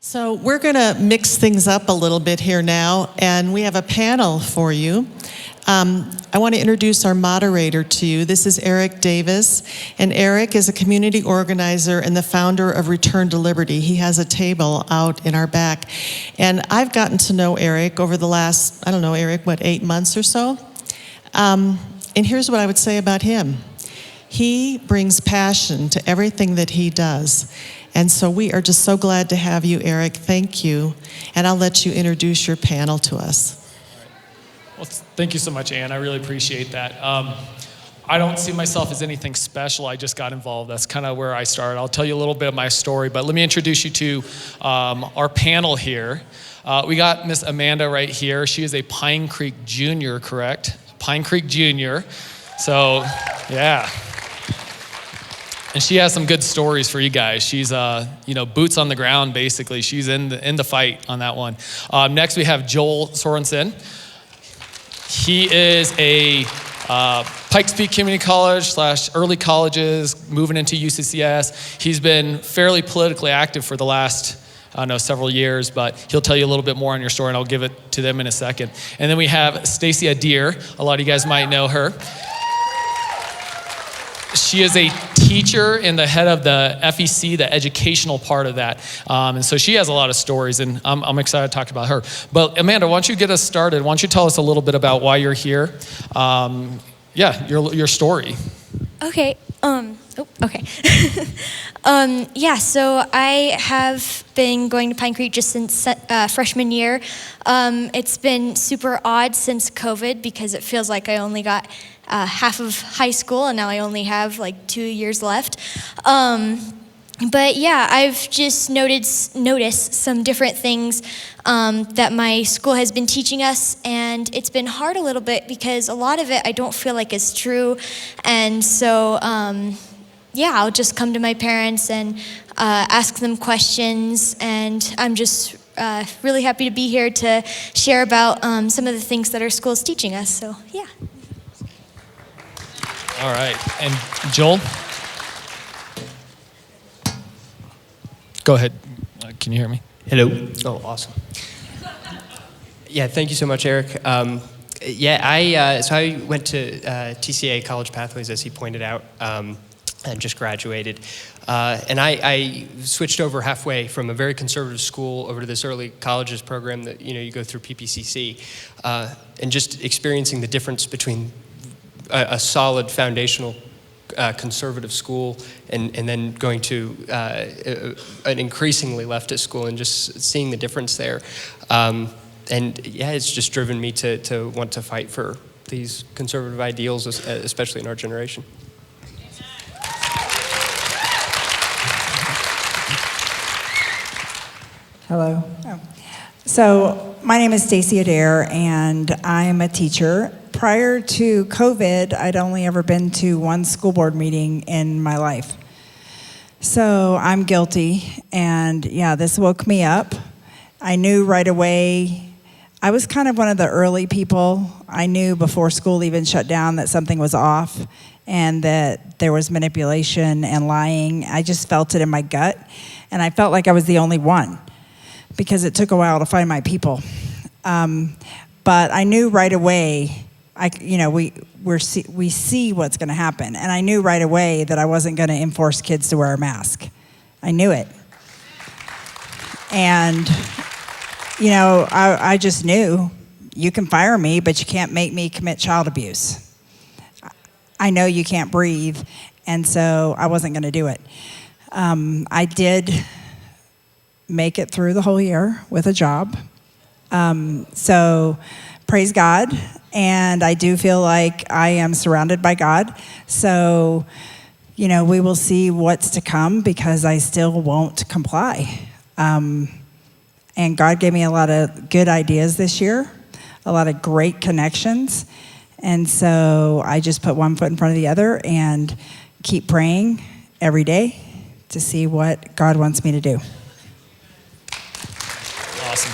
So we're going to mix things up a little bit here now, and we have a panel for you. I want to introduce our moderator to you. This is Eric Davis, and Eric is a community organizer and the founder of Return to Liberty. He has a table out in our back, and I've gotten to know Eric over the last, 8 months or so. And here's what I would say about him. He brings passion to everything that he does. And so we are just so glad to have you, Eric. Thank you. And I'll let you introduce your panel to us. Well, thank you so much, Ann. I really appreciate that. I don't see myself as anything special. I just got involved. That's kind of where I started. I'll tell you a little bit of my story, but let me introduce you to our panel here. We got Miss Amanda right here. She is a Pine Creek Junior, correct? Pine Creek Junior. So, yeah. And she has some good stories for you guys. She's, boots on the ground, basically. She's in the fight on that one. Next, we have Joel Sorensen. He is a Pikes Peak Community College / early colleges, moving into UCCS. He's been fairly politically active for the last, several years, but he'll tell you a little bit more on your story, and I'll give it to them in a second. And then we have Stacy Adair. A lot of you guys might know her. She is a teacher and the head of the FEC, the educational part of that. And so she has a lot of stories, and I'm excited to talk about her. But Amanda, why don't you get us started? Why don't you tell us a little bit about why you're here? Your story. Okay. Okay. So I have been going to Pine Creek just since freshman year. It's been super odd since COVID because it feels like I only got half of high school, and now I only have like 2 years left. But yeah, I've just noticed some different things that my school has been teaching us, and it's been hard a little bit because a lot of it I don't feel like is true. And so, I'll just come to my parents and ask them questions, and I'm just really happy to be here to share about some of the things that our school is teaching us. So, yeah. All right, and Joel? Go ahead. Can you hear me? Hello. Oh, awesome. Yeah, thank you so much, Eric. So I went to TCA College Pathways, as he pointed out, and just graduated. And I switched over halfway from a very conservative school over to this early colleges program that you go through PPCC, and just experiencing the difference between a solid foundational conservative school and then going to an increasingly leftist school and just seeing the difference there. It's just driven me to want to fight for these conservative ideals, especially in our generation. Hello. So my name is Stacy Adair, and I'm a teacher. Prior to COVID, I'd only ever been to one school board meeting in my life. So I'm guilty, and this woke me up. I knew right away, I was kind of one of the early people. I knew before school even shut down that something was off and that there was manipulation and lying. I just felt it in my gut, and I felt like I was the only one because it took a while to find my people. But I knew right away, we see what's going to happen, and I knew right away that I wasn't going to enforce kids to wear a mask. I knew it, and I just knew you can fire me, but you can't make me commit child abuse. I know you can't breathe, and so I wasn't going to do it. I did make it through the whole year with a job, so praise God. And I do feel like I am surrounded by God. So, we will see what's to come because I still won't comply. And God gave me a lot of good ideas this year, a lot of great connections. And so I just put one foot in front of the other and keep praying every day to see what God wants me to do. Awesome.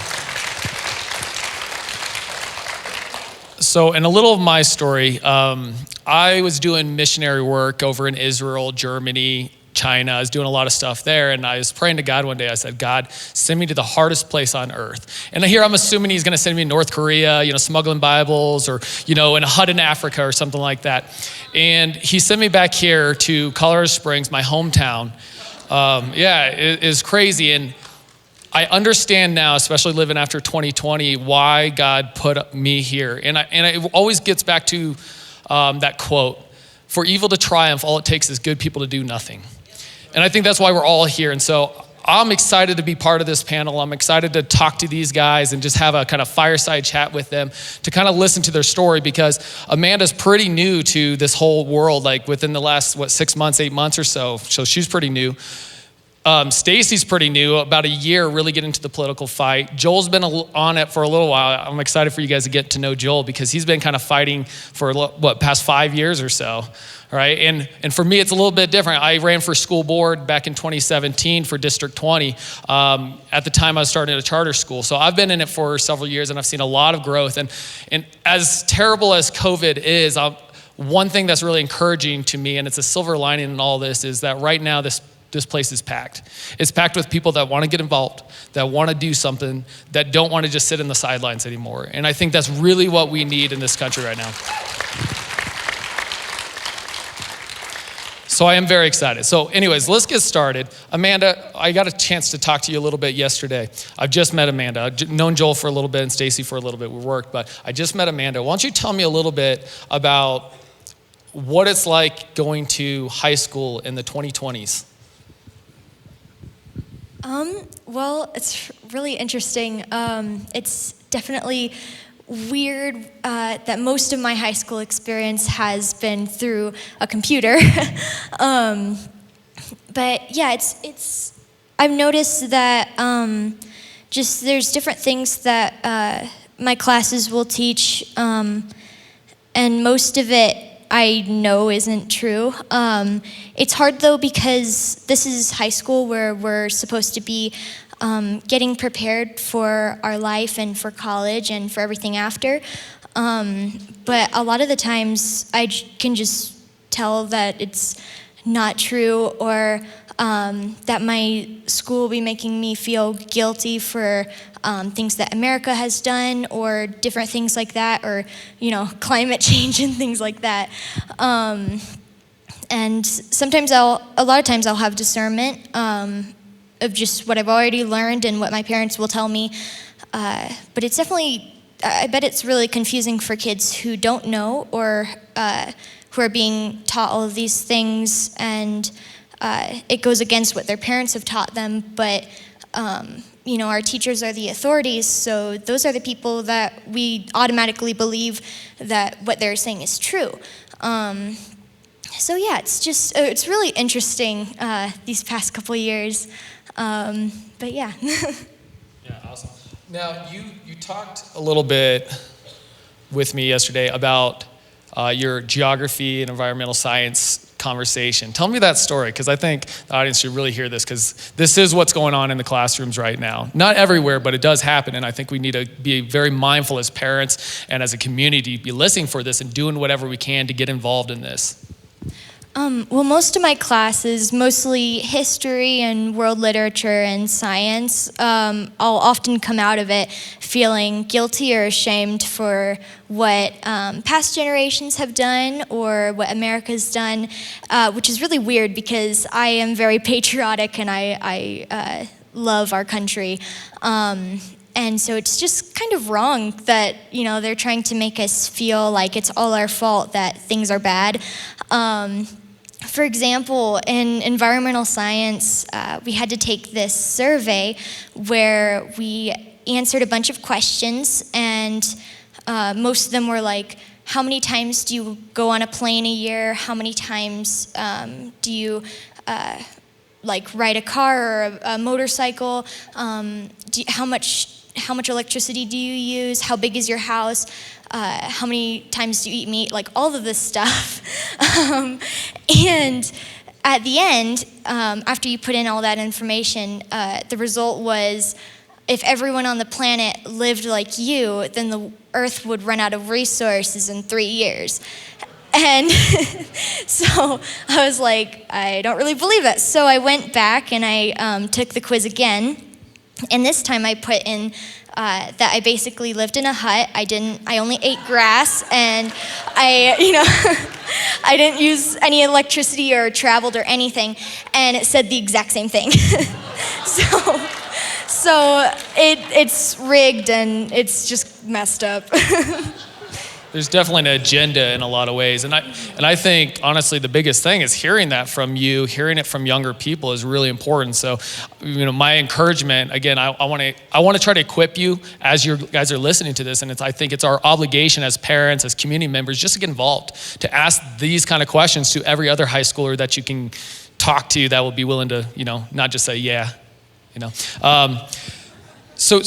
So, in a little of my story, I was doing missionary work over in Israel, Germany, China. I was doing a lot of stuff there, and I was praying to God one day. I said, God, send me to the hardest place on earth. And here I'm assuming he's gonna send me to North Korea, smuggling Bibles, or, in a hut in Africa or something like that. And he sent me back here to Colorado Springs, my hometown. It is crazy. And I understand now, especially living after 2020, why God put me here. And it always gets back to that quote, for evil to triumph, all it takes is good people to do nothing. And I think that's why we're all here. And so I'm excited to be part of this panel. I'm excited to talk to these guys and just have a kind of fireside chat with them to kind of listen to their story, because Amanda's pretty new to this whole world, like within the last, 6 months, 8 months or so. So she's pretty new. Stacy's pretty new, about a year really getting into the political fight. Joel's been on it for a little while. I'm excited for you guys to get to know Joel, because he's been kind of fighting for past 5 years or so, right? And for me, it's a little bit different. I ran for school board back in 2017 for District 20. At the time, I was starting at a charter school. So I've been in it for several years, and I've seen a lot of growth. And as terrible as COVID is, one thing that's really encouraging to me, and it's a silver lining in all this, is that right now this place is packed. It's packed with people that want to get involved, that want to do something, that don't want to just sit in the sidelines anymore. And I think that's really what we need in this country right now. So I am very excited. So anyways, let's get started. Amanda, I got a chance to talk to you a little bit yesterday. I've just met Amanda. I've known Joel for a little bit and Stacy for a little bit. We worked, but I just met Amanda. Why don't you tell me a little bit about what it's like going to high school in the 2020s? Well, it's really interesting. It's definitely weird that most of my high school experience has been through a computer. But yeah, I've noticed that just there's different things that my classes will teach, and most of it I know isn't true. It's hard though, because this is high school where we're supposed to be getting prepared for our life and for college and for everything after. But a lot of the times I can just tell that it's not true, or that my school will be making me feel guilty for things that America has done, or different things like that, or climate change and things like that. And sometimes a lot of times I'll have discernment of just what I've already learned and what my parents will tell me. But it's definitely, I bet it's really confusing for kids who don't know, or who are being taught all of these things, and it goes against what their parents have taught them. But our teachers are the authorities, so those are the people that we automatically believe that what they're saying is true. So yeah, it's really interesting these past couple years. But yeah. Yeah, awesome. Now, you talked a little bit with me yesterday about your geography and environmental science conversation. Tell me that story, because I think the audience should really hear this, because this is what's going on in the classrooms right now. Not everywhere, but it does happen, and I think we need to be very mindful as parents and as a community, be listening for this and doing whatever we can to get involved in this. Well, most of my classes, mostly history and world literature and science, I'll often come out of it feeling guilty or ashamed for what past generations have done, or what America's done, which is really weird, because I am very patriotic and I love our country. And so it's just kind of wrong that, they're trying to make us feel like it's all our fault that things are bad. For example, in environmental science, we had to take this survey where we answered a bunch of questions, and most of them were like, how many times do you go on a plane a year? How many times do you ride a car or a motorcycle? How much electricity do you use? How big is your house? How many times do you eat meat? Like all of this stuff. And at the end, after you put in all that information, the result was, if everyone on the planet lived like you, then the Earth would run out of resources in 3 years. And so I was like, I don't really believe that. So I went back and I took the quiz again. And this time I put in that I basically lived in a hut. I only ate grass, and I didn't use any electricity or traveled or anything. And it said the exact same thing. So it's rigged and it's just messed up. There's definitely an agenda in a lot of ways, and I think honestly the biggest thing is hearing that from you, hearing it from younger people is really important. So, my encouragement again, I want to try to equip you as you guys are listening to this, and I think it's our obligation as parents, as community members, just to get involved, to ask these kind of questions to every other high schooler that you can talk to that will be willing to not just say yeah, So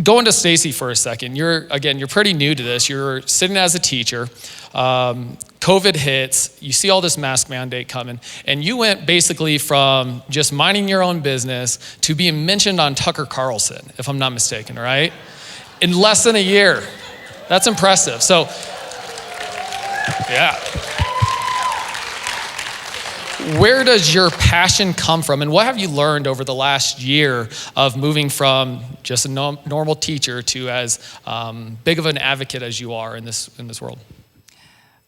going to Stacy for a second, you're pretty new to this. You're sitting as a teacher. COVID hits. You see all this mask mandate coming, and you went basically from just minding your own business to being mentioned on Tucker Carlson, if I'm not mistaken, right? In less than a year. That's impressive. So, yeah. Where does your passion come from, and what have you learned over the last year of moving from just a normal teacher to as big of an advocate as you are in this world?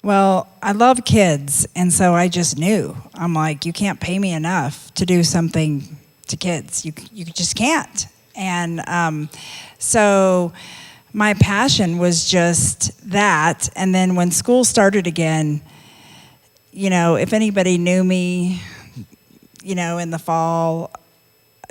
Well, I love kids, and so I just knew. I'm like, you can't pay me enough to do something to kids. You just can't. And so my passion was just that. And then when school started again, if anybody knew me, in the fall,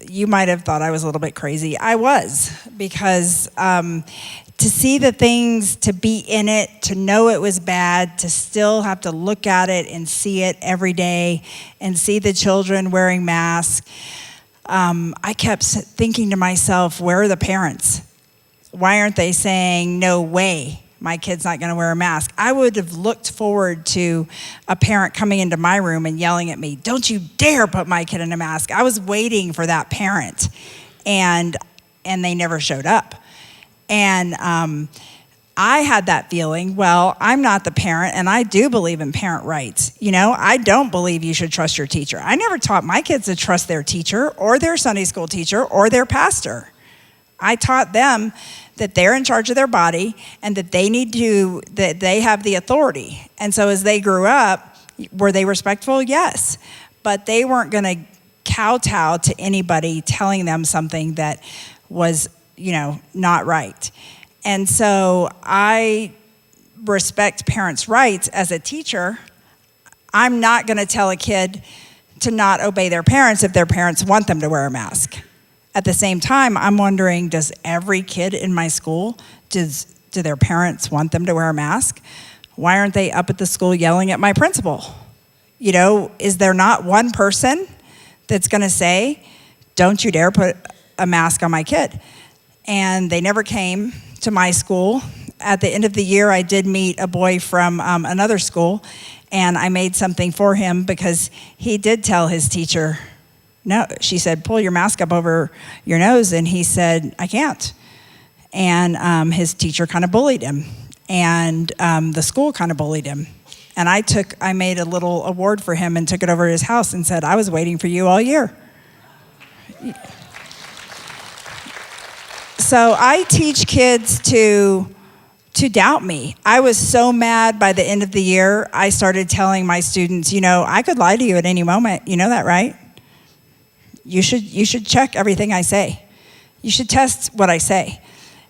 you might have thought I was a little bit crazy. I was, because to see the things, to be in it, to know it was bad, to still have to look at it and see it every day and see the children wearing masks, I kept thinking to myself, where are the parents? Why aren't they saying, no way, my kid's not going to wear a mask? I would have looked forward to a parent coming into my room and yelling at me, don't you dare put my kid in a mask. I was waiting for that parent, and they never showed up. And I had that feeling, well, I'm not the parent, and I do believe in parent rights. I don't believe you should trust your teacher. I never taught my kids to trust their teacher or their Sunday school teacher or their pastor. I taught them that they're in charge of their body and that that they have the authority. And so as they grew up, were they respectful? Yes. But they weren't going to kowtow to anybody telling them something that was, not right. And so I respect parents' rights. As a teacher, I'm not going to tell a kid to not obey their parents if their parents want them to wear a mask. At the same time, I'm wondering, does every kid in my school, do their parents want them to wear a mask? Why aren't they up at the school yelling at my principal? Is there not one person that's going to say, don't you dare put a mask on my kid? And they never came to my school. At the end of the year, I did meet a boy from another school, and I made something for him because he did tell his teacher, no, she said, pull your mask up over your nose, and he said, I can't. And his teacher kind of bullied him, and the school kind of bullied him. And I made a little award for him and took it over to his house and said, I was waiting for you all year. So I teach kids to doubt me. I was so mad by the end of the year, I started telling my students, I could lie to you at any moment. You know that, right? You should check everything I say. You should test what I say.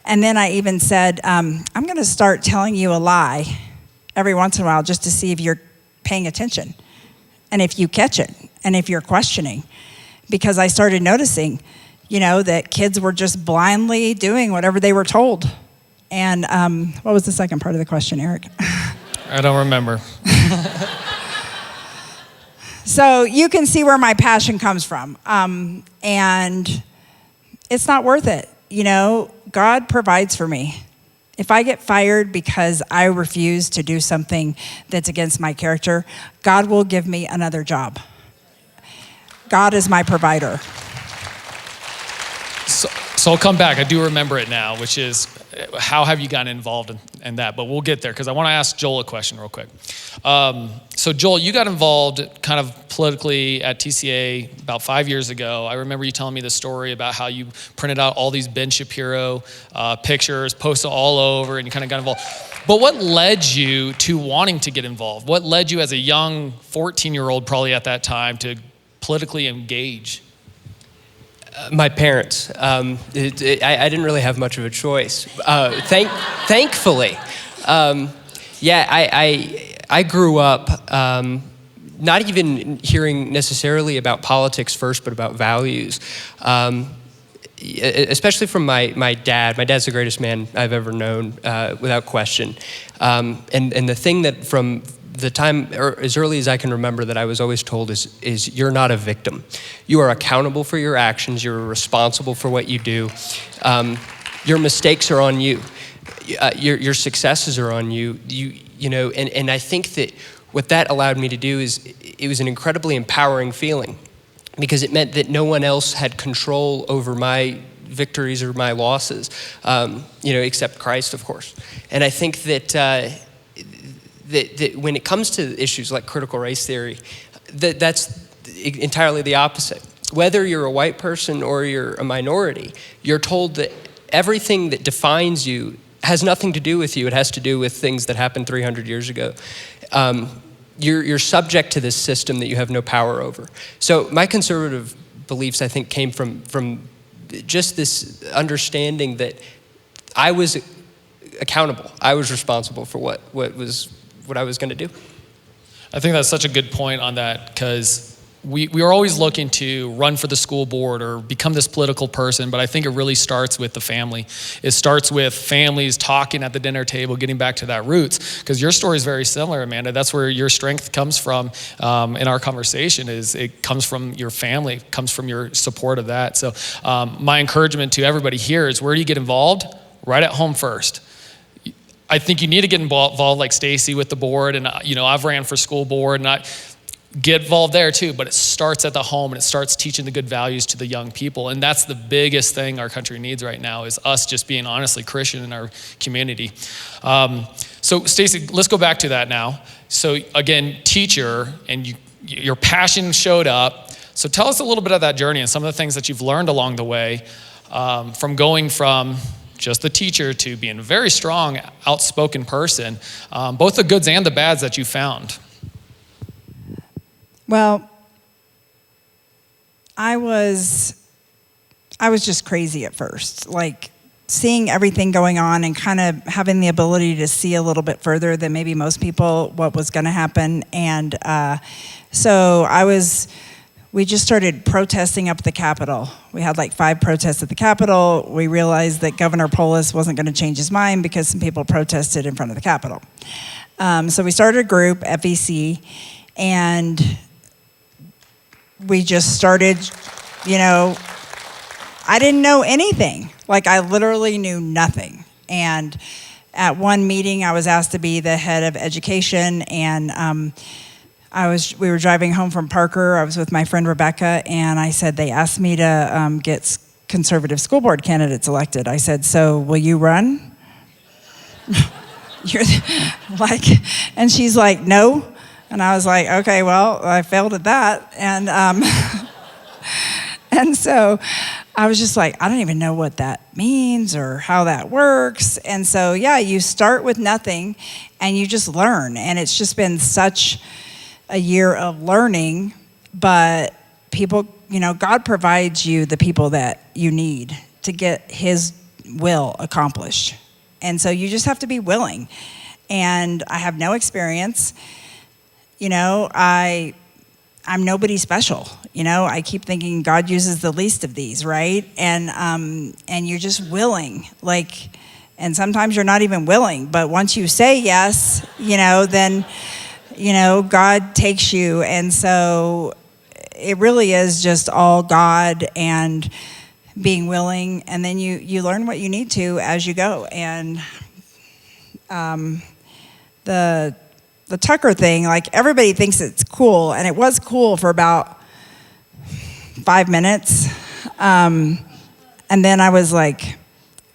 And then I even said, I'm going to start telling you a lie every once in a while just to see if you're paying attention and if you catch it and if you're questioning. Because I started noticing, that kids were just blindly doing whatever they were told. And what was the second part of the question, Eric? I don't remember. So you can see where my passion comes from. And it's not worth it. God provides for me. If I get fired because I refuse to do something that's against my character, God will give me another job. God is my provider. So I'll come back. I do remember it now, which is how have you gotten involved and that, but we'll get there because I want to ask Joel a question real quick. So Joel, you got involved kind of politically at TCA about 5 years ago. I remember you telling me the story about how you printed out all these Ben Shapiro pictures, posted all over, and you kind of got involved. But what led you to wanting to get involved? What led you as a young 14-year-old probably at that time to politically engage? My parents. I didn't really have much of a choice. Thankfully. I grew up not even hearing necessarily about politics first, but about values. Especially from my dad. My dad's the greatest man I've ever known, without question. And the thing that from the time, or as early as I can remember, that I was always told is you're not a victim. You are accountable for your actions. You're responsible for what you do. Your mistakes are on you. Your successes are on you. And I think that what that allowed me to do is it was an incredibly empowering feeling, because it meant that no one else had control over my victories or my losses, except Christ, of course. And I think that when it comes to issues like critical race theory, that's entirely the opposite. Whether you're a white person or you're a minority, you're told that everything that defines you has nothing to do with you. It has to do with things that happened 300 years ago. You're subject to this system that you have no power over. So my conservative beliefs, I think, came from just this understanding that I was accountable. I was responsible for what I was going to do. I think that's such a good point on that, because we are always looking to run for the school board or become this political person, but I think it really starts with the family. It starts with families talking at the dinner table, getting back to that roots, because your story is very similar, Amanda. That's where your strength comes from in our conversation. It comes from your family, it comes from your support of that. So my encouragement to everybody here is, where do you get involved? Right at home first. I think you need to get involved like Stacy with the board, and I've ran for school board, and I get involved there too, but it starts at the home, and it starts teaching the good values to the young people. And that's the biggest thing our country needs right now, is us just being honestly Christian in our community. So Stacy, let's go back to that now. So again, teacher, and your passion showed up. So tell us a little bit of that journey and some of the things that you've learned along the way, from going from just the teacher to being a very strong, outspoken person, both the goods and the bads that you found. Well, I was just crazy at first, like seeing everything going on and kind of having the ability to see a little bit further than maybe most people what was going to happen. And so we just started protesting up at the Capitol. We had like 5 protests at the Capitol. We realized that Governor Polis wasn't going to change his mind because some people protested in front of the Capitol. So we started a group, FEC, and we just started, I didn't know anything. Like, I literally knew nothing. And at one meeting, I was asked to be the head of education, and we were driving home from Parker. I was with my friend Rebecca, and I said, they asked me to get conservative school board candidates elected. I said, so will you run? You're like, and she's like, no. And I was like, okay, well, I failed at that. And and so I was just like, I don't even know what that means or how that works. And so, yeah, you start with nothing and you just learn. And it's just been such a year of learning, but people, God provides you the people that you need to get his will accomplished. And so you just have to be willing. And I have no experience. I'm nobody special. I keep thinking God uses the least of these, right? And you're just willing, and sometimes you're not even willing, but once you say yes, then, God takes you. And so it really is just all God and being willing. And then you learn what you need to as you go. And the Tucker thing, everybody thinks it's cool, and it was cool for about 5 minutes. And then I was like,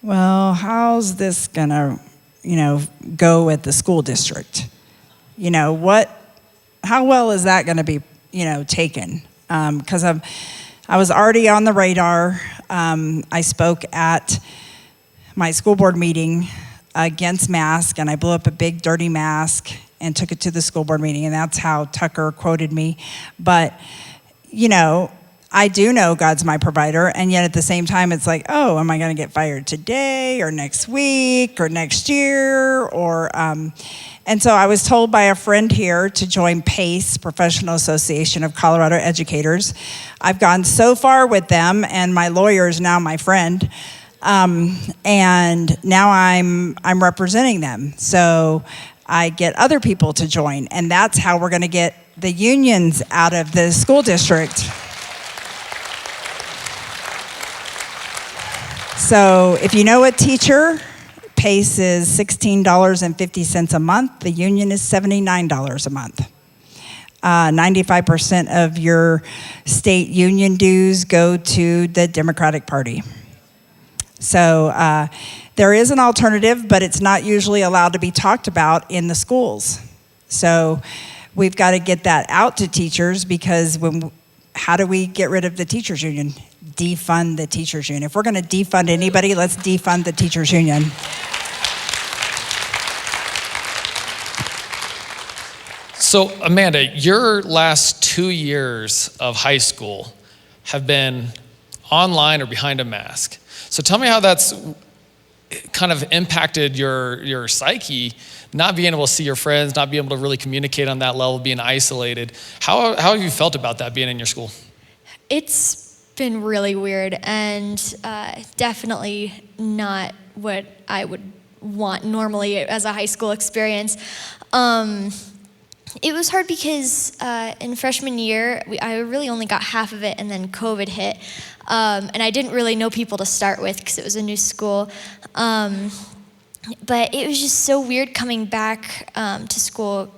well, how's this gonna go at the school district. How well is that going to be, taken? Because I was already on the radar. I spoke at my school board meeting against masks, and I blew up a big dirty mask and took it to the school board meeting, and that's how Tucker quoted me. But, I do know God's my provider, and yet at the same time, it's like, oh, am I going to get fired today or next week or next year? And so I was told by a friend here to join PACE, Professional Association of Colorado Educators. I've gone so far with them, and my lawyer is now my friend, and now I'm representing them. So I get other people to join, and that's how we're going to get the unions out of the school district. So if you know a teacher, PACE is $16.50 a month. The union is $79 a month. 95% of your state union dues go to the Democratic Party. So there is an alternative, but it's not usually allowed to be talked about in the schools. So we've got to get that out to teachers, because how do we get rid of the teachers union? Defund the teachers union. If we're going to defund anybody, let's defund the teachers union. So, Amanda, your last 2 years of high school have been online or behind a mask. So tell me how that's kind of impacted your psyche, not being able to see your friends, not being able to really communicate on that level, being isolated. How have you felt about that being in your school? It's been really weird, and definitely not what I would want normally as a high school experience. It was hard because in freshman year, I really only got half of it, and then COVID hit. And I didn't really know people to start with because it was a new school. But it was just so weird coming back to school,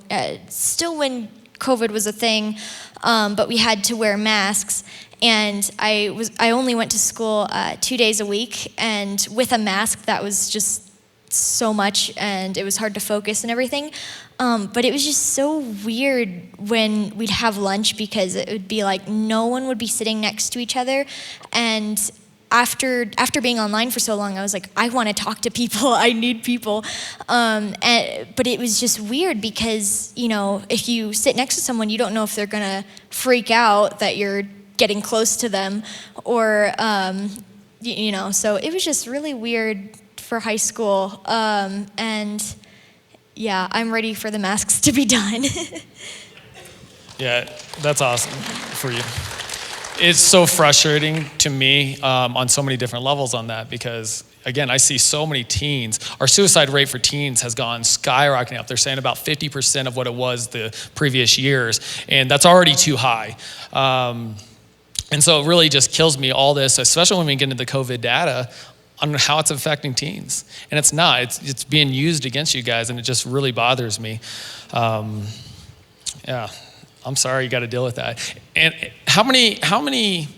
still when COVID was a thing, but we had to wear masks. And I only went to school 2 days a week, and with a mask, that was just so much, and it was hard to focus and everything. But it was just so weird when we'd have lunch, because it would be like no one would be sitting next to each other. And after being online for so long, I was like, I want to talk to people. I need people. But it was just weird because, if you sit next to someone, you don't know if they're going to freak out that you're getting close to them, or, so it was just really weird for high school. And yeah, I'm ready for the masks to be done. Yeah, that's awesome for you. It's so frustrating to me on so many different levels on that, because again, I see so many teens. Our suicide rate for teens has gone skyrocketing up. They're saying about 50% of what it was the previous years, and that's already too high. And so it really just kills me, all this, especially when we get into the COVID data, on how it's affecting teens. And it's not, it's being used against you guys, and it just really bothers me. Yeah, I'm sorry you got to deal with that. And how many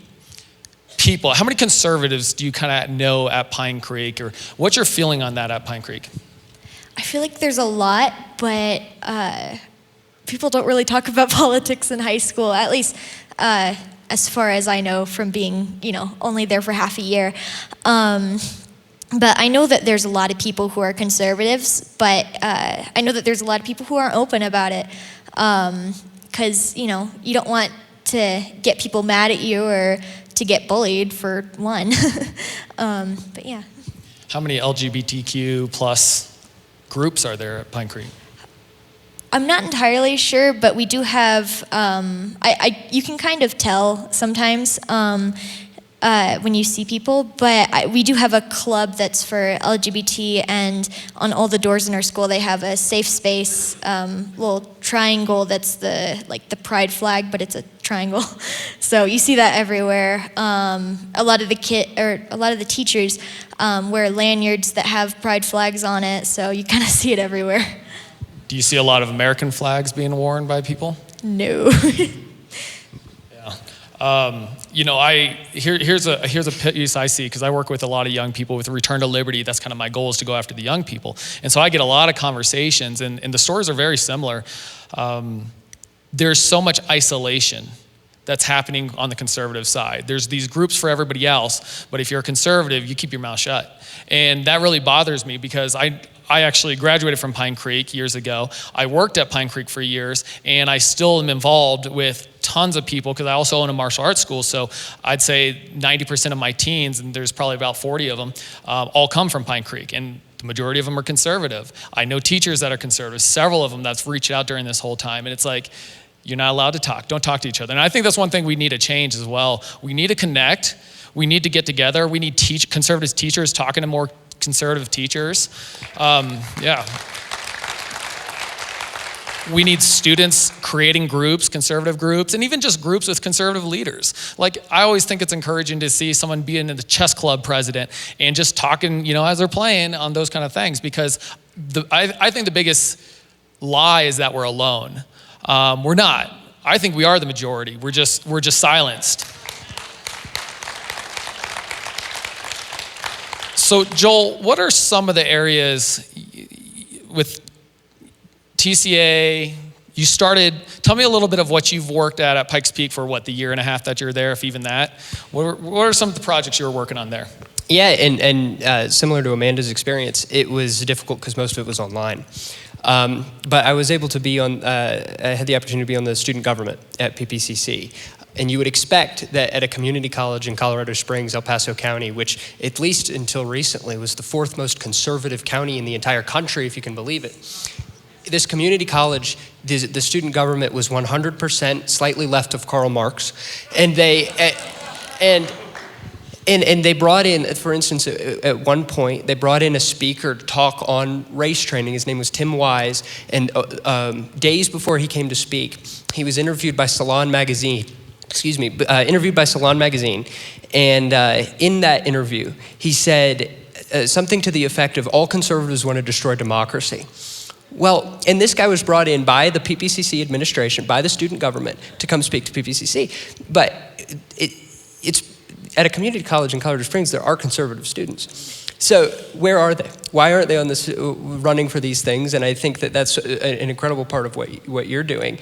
people, how many conservatives do you kind of know at Pine Creek, or what's your feeling on that at Pine Creek? I feel like there's a lot, but people don't really talk about politics in high school, at least as far as I know from being, only there for half a year. But I know that there's a lot of people who are conservatives, but I know that there's a lot of people who aren't open about it, because, you don't want to get people mad at you or to get bullied, for one. But yeah. How many LGBTQ plus groups are there at Pine Creek? I'm not entirely sure, but we do have, you can kind of tell sometimes when you see people, but we do have a club that's for LGBT, and on all the doors in our school they have a safe space, little triangle that's the pride flag, but it's a triangle. So you see that everywhere. A lot of the teachers wear lanyards that have pride flags on it, so you kind of see it everywhere. Do you see a lot of American flags being worn by people? No. here's a piece I see, because I work with a lot of young people with Return to Liberty. That's kind of my goal, is to go after the young people. And so I get a lot of conversations, and the stories are very similar. There's so much isolation that's happening on the conservative side. There's these groups for everybody else, but if you're a conservative, you keep your mouth shut. And that really bothers me, because I actually graduated from Pine Creek years ago. I worked at Pine Creek for years, and I still am involved with tons of people, because I also own a martial arts school. So I'd say 90% of my teens, and there's probably about 40 of them, all come from Pine Creek. And the majority of them are conservative. I know teachers that are conservative, several of them that's reached out during this whole time. And it's like, you're not allowed to talk. Don't talk to each other. And I think that's one thing we need to change as well. We need to connect. We need to get together. We need conservative teachers talking to more conservative teachers. We need students creating groups, conservative groups, and even just groups with conservative leaders. Like, I always think it's encouraging to see someone being the chess club president and just talking, as they're playing on those kind of things, because I think the biggest lie is that we're alone. We're not. I think we are the majority. We're just silenced. So Joel, what are some of the areas with TCA? Tell me a little bit of what you've worked at Pikes Peak for the year and a half that you're there, if even that. What are some of the projects you were working on there? Yeah, and similar to Amanda's experience, it was difficult because most of it was online. But I was able to be I had the opportunity to be on the student government at PPCC. And you would expect that at a community college in Colorado Springs, El Paso County, which at least until recently was the 4th most conservative county in the entire country, if you can believe it. This community college, the student government was 100% slightly left of Karl Marx. And they brought in, for instance, at one point, they brought in a speaker to talk on race training. His name was Tim Wise. And days before he came to speak, he was interviewed by Salon Magazine. Interviewed by Salon Magazine. And in that interview, he said something to the effect of, all conservatives want to destroy democracy. Well, and this guy was brought in by the PPCC administration, by the student government, to come speak to PPCC. But it's at a community college in Colorado Springs, there are conservative students. So where are they? Why aren't they on this running for these things? And I think that that's an incredible part of what you're doing.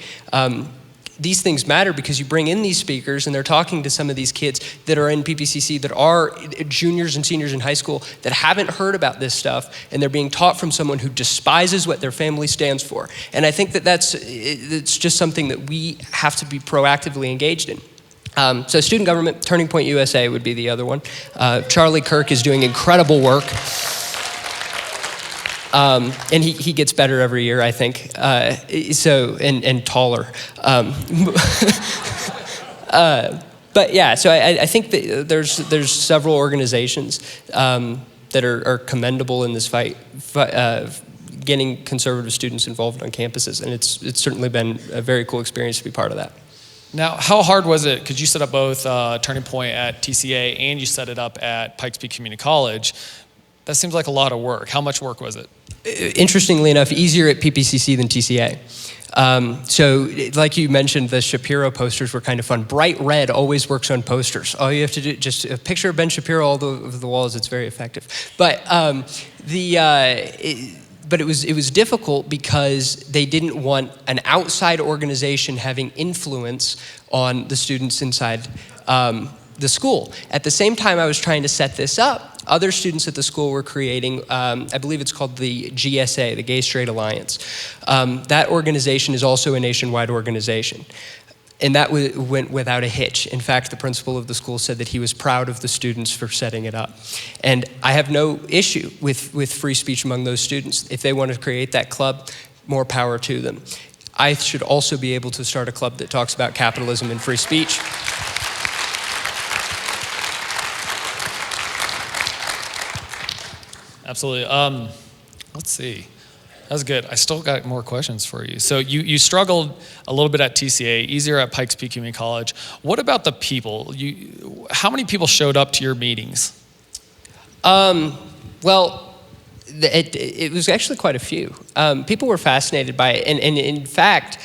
These things matter because you bring in these speakers and they're talking to some of these kids that are in PPCC, that are juniors and seniors in high school, that haven't heard about this stuff, and they're being taught from someone who despises what their family stands for. And I think that it's just something that we have to be proactively engaged in. So student government, Turning Point USA would be the other one. Charlie Kirk is doing incredible work. And he gets better every year, I think. And taller. But yeah, so I think that there's several organizations that are commendable in this fight, getting conservative students involved on campuses, and it's certainly been a very cool experience to be part of that. Now, how hard was it? Because you set up both Turning Point at TCA and you set it up at Pikes Peak Community College. That seems like a lot of work. How much work was it? Interestingly enough, easier at PPCC than TCA. So like you mentioned, the Shapiro posters were kind of fun. Bright red always works on posters. All you have to do, just a picture of Ben Shapiro all over the walls, it's very effective. But it was difficult because they didn't want an outside organization having influence on the students inside the school. At the same time I was trying to set this up, other students at the school were creating, I believe it's called the GSA, the Gay Straight Alliance. That organization is also a nationwide organization. And that went without a hitch. In fact, the principal of the school said that he was proud of the students for setting it up. And I have no issue with free speech among those students. If they want to create that club, more power to them. I should also be able to start a club that talks about capitalism and free speech. Absolutely. Let's see. That was good. I still got more questions for you. So you struggled a little bit at TCA, easier at Pikes Peak Community College. What about the people? How many people showed up to your meetings? Well, it was actually quite a few. People were fascinated by it. And in fact,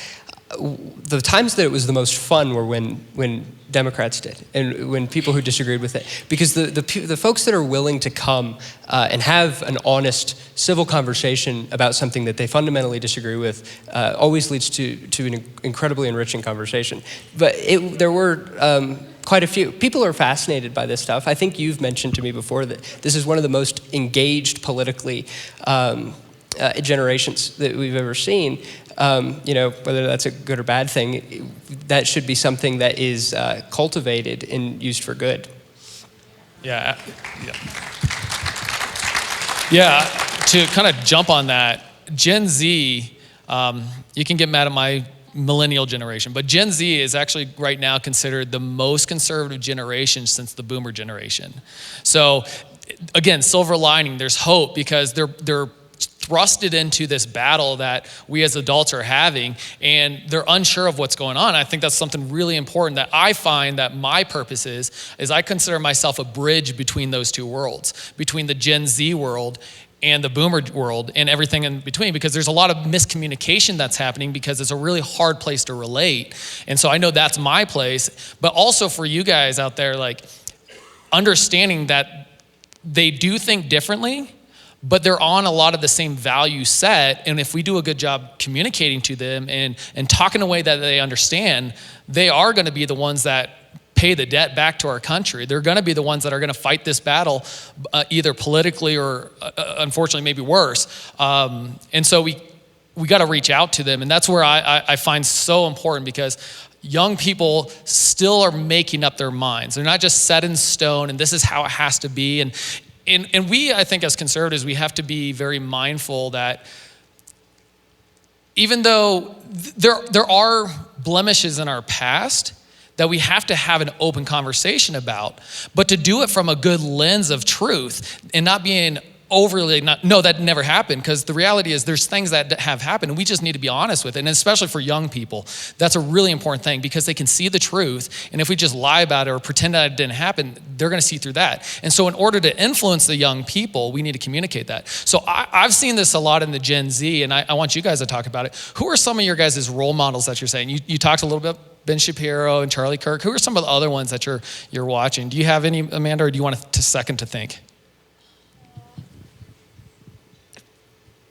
the times that it was the most fun were when Democrats did, and when people who disagreed with it, because the folks that are willing to come and have an honest civil conversation about something that they fundamentally disagree with always leads to an incredibly enriching conversation. But there were quite a few. People are fascinated by this stuff. I think you've mentioned to me before that this is one of the most engaged politically generations that we've ever seen. Whether that's a good or bad thing, that should be something that is cultivated and used for good. Yeah. To kind of jump on that, Gen Z, you can get mad at my millennial generation, but Gen Z is actually right now considered the most conservative generation since the boomer generation. So again, silver lining, there's hope, because they're thrusted into this battle that we as adults are having, and they're unsure of what's going on. I think that's something really important that I find that my purpose is I consider myself a bridge between those two worlds, between the Gen Z world and the boomer world and everything in between, because there's a lot of miscommunication that's happening because it's a really hard place to relate. And so I know that's my place, but also for you guys out there, like understanding that they do think differently, but they're on a lot of the same value set. And if we do a good job communicating to them and talking in a way that they understand, they are gonna be the ones that pay the debt back to our country. They're gonna be the ones that are gonna fight this battle, either politically or unfortunately maybe worse. And so we gotta reach out to them. And that's where I find so important, because young people still are making up their minds. They're not just set in stone and this is how it has to be. And we, I think as conservatives, we have to be very mindful that even though there are blemishes in our past that we have to have an open conversation about, but to do it from a good lens of truth and not being overly, no, that never happened, because the reality is there's things that have happened and we just need to be honest with it. And especially for young people, that's a really important thing, because they can see the truth, and if we just lie about it or pretend that it didn't happen, they're gonna see through that. And so in order to influence the young people, we need to communicate that. So I've seen this a lot in the Gen Z, and I want you guys to talk about it. Who are some of your guys' role models that you're saying? You talked a little bit, Ben Shapiro and Charlie Kirk. Who are some of the other ones that you're watching? Do you have any, Amanda, or do you want to second to think?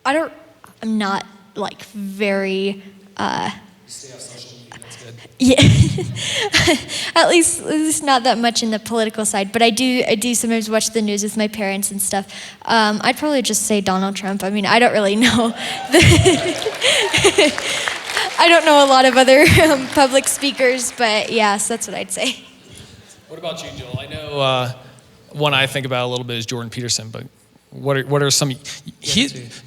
I'm not like very, Stay off social media, that's good. yeah, at least not that much in the political side, but I do sometimes watch the news with my parents and stuff. I'd probably just say Donald Trump. I mean, I don't really know. I don't know a lot of other public speakers, but yes, that's what I'd say. What about you, Joel? I know one I think about a little bit is Jordan Peterson, but what are some,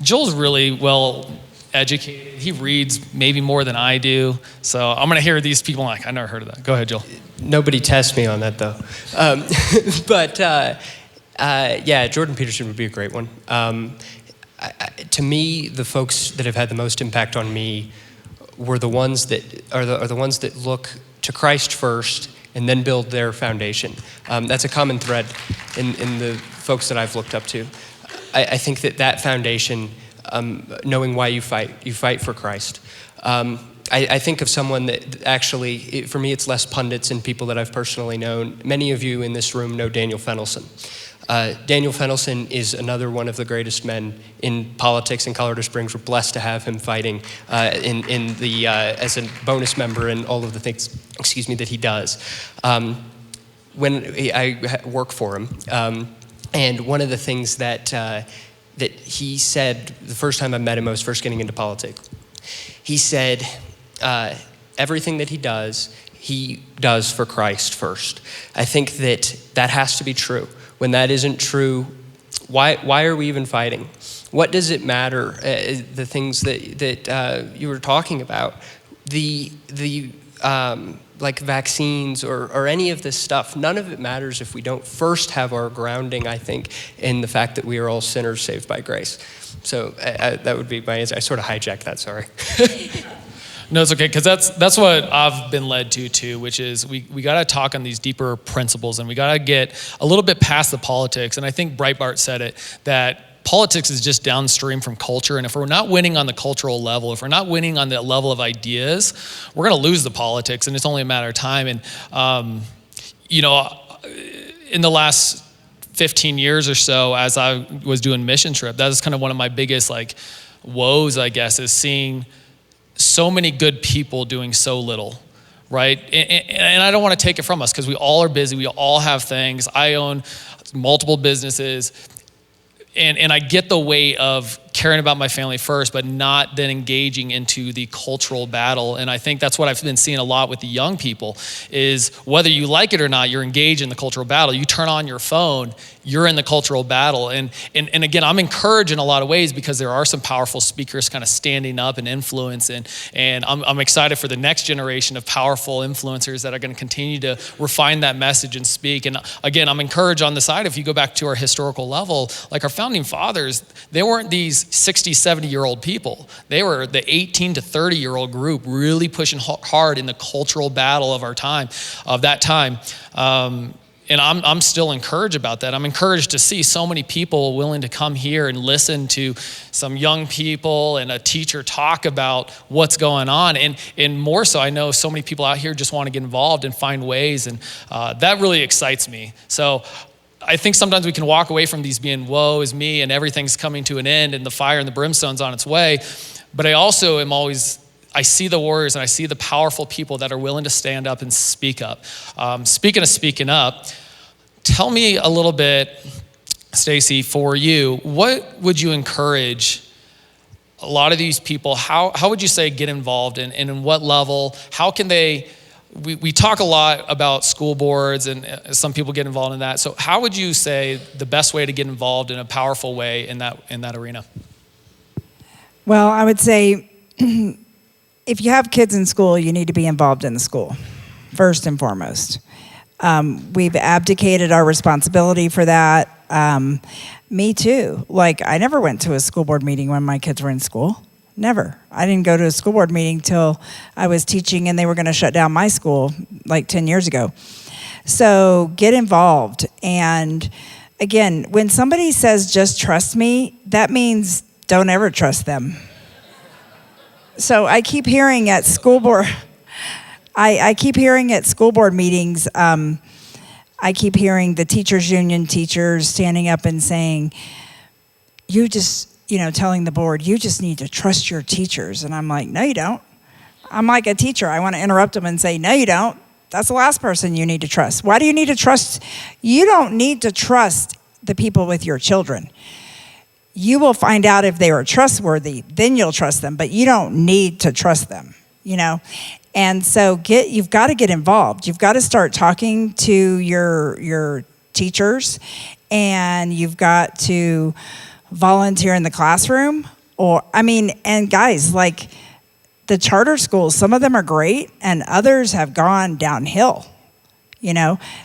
Joel's really well educated. He reads maybe more than I do. So I'm gonna hear these people like, I never heard of that. Go ahead, Joel. Nobody tests me on that though. Yeah, Jordan Peterson would be a great one. To me, the folks that have had the most impact on me were the ones that are the ones that look to Christ first and then build their foundation. That's a common thread in the folks that I've looked up to. I think that foundation, knowing why you fight for Christ. I think of someone that actually, for me, it's less pundits and people that I've personally known. Many of you in this room know Daniel Fennelson. Daniel Fennelson is another one of the greatest men in politics in Colorado Springs. We're blessed to have him fighting as a bonus member and all of the things, that he does. I work for him, and one of the things that he said the first time I met him, I was first getting into politics. He said, everything that he does for Christ first. I think that has to be true. When that isn't true, why are we even fighting? What does it matter? The things that you were talking about, like vaccines or any of this stuff, none of it matters if we don't first have our grounding, I think, in the fact that we are all sinners saved by grace. So that would be my answer. I sort of hijacked that, sorry. No, it's okay, because that's what I've been led to too, which is we got to talk on these deeper principles, and we got to get a little bit past the politics. And I think Breitbart said it, that politics is just downstream from culture. And if we're not winning on the cultural level, if we're not winning on the level of ideas, we're going to lose the politics, and it's only a matter of time. And, in the last 15 years or so, as I was doing mission trip, that was kind of one of my biggest woes, I guess, is seeing so many good people doing so little, right? And I don't want to take it from us, because we all are busy. We all have things. I own multiple businesses. And I get the weight of caring about my family first, but not then engaging into the cultural battle. And I think that's what I've been seeing a lot with the young people, is whether you like it or not, you're engaged in the cultural battle. You turn on your phone, you're in the cultural battle. And again, I'm encouraged in a lot of ways, because there are some powerful speakers kind of standing up and influence. And I'm excited for the next generation of powerful influencers that are going to continue to refine that message and speak. And again, I'm encouraged on the side, if you go back to our historical level, like our founding fathers, they weren't these 60, 70-year-old people. They were the 18 to 30-year-old group, really pushing hard in the cultural battle of our time, of that time. And I'm still encouraged about that. I'm encouraged to see so many people willing to come here and listen to some young people and a teacher talk about what's going on. And more so, I know so many people out here just want to get involved and find ways. And that really excites me. So I think sometimes we can walk away from these being, woe is me, and everything's coming to an end, and the fire and the brimstone's on its way. But I also am always, I see the warriors, and I see the powerful people that are willing to stand up and speak up. Speaking of speaking up, tell me a little bit, Stacy, for you, what would you encourage a lot of these people? How would you say get involved, and in what level? How can they? We talk a lot about school boards, and some people get involved in that. So how would you say the best way to get involved in a powerful way in that arena? Well, I would say if you have kids in school, you need to be involved in the school, first and foremost. We've abdicated our responsibility for that. Me too. I never went to a school board meeting when my kids were in school. Never. I didn't go to a school board meeting till I was teaching, and they were going to shut down my school 10 years ago. So get involved. And again, when somebody says just trust me, that means don't ever trust them. So I keep hearing at school board, I keep hearing at school board meetings, I keep hearing the teachers union teachers standing up and saying, you just, telling the board, you just need to trust your teachers. And I'm like, no, you don't. I'm like a teacher. I want to interrupt them and say, no, you don't. That's the last person you need to trust. Why do you need to trust? You don't need to trust the people with your children. You will find out if they are trustworthy, then you'll trust them, but you don't need to trust them, And so you've got to get involved. You've got to start talking to your teachers, and you've got to volunteer in the classroom. And guys, the charter schools, some of them are great, and others have gone downhill.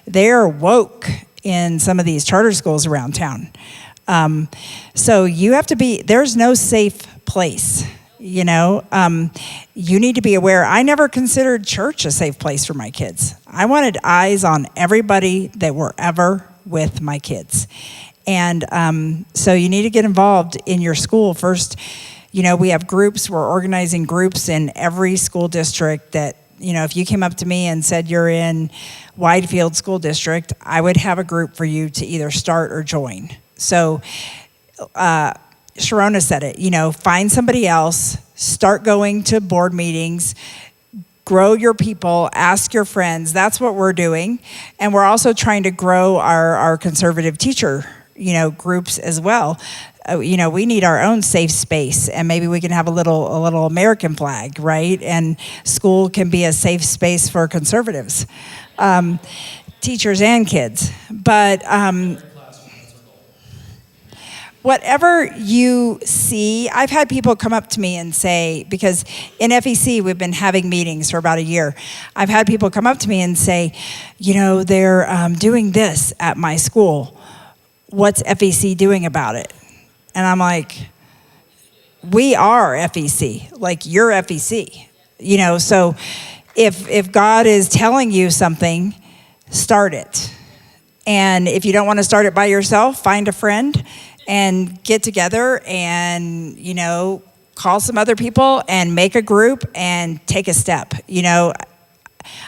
They're woke in some of these charter schools around town. So you have to there's no safe place. You need to be aware. I never considered church a safe place for my kids. I wanted eyes on everybody that were ever with my kids. And so you need to get involved in your school first. We have groups. We're organizing groups in every school district that, if you came up to me and said you're in Widefield School District, I would have a group for you to either start or join. So Sharona said it, find somebody else, start going to board meetings, grow your people, ask your friends. That's what we're doing. And we're also trying to grow our conservative teacher, groups as well. We need our own safe space, and maybe we can have a little American flag, right? And school can be a safe space for conservatives, teachers and kids. But whatever you see, I've had people come up to me and say, because in FEC we've been having meetings for about a year. I've had people come up to me and say, they're doing this at my school. What's FEC doing about it? And I'm like, we are FEC, you're FEC. So if God is telling you something, start it. And if you don't want to start it by yourself, find a friend and get together and, call some other people and make a group and take a step.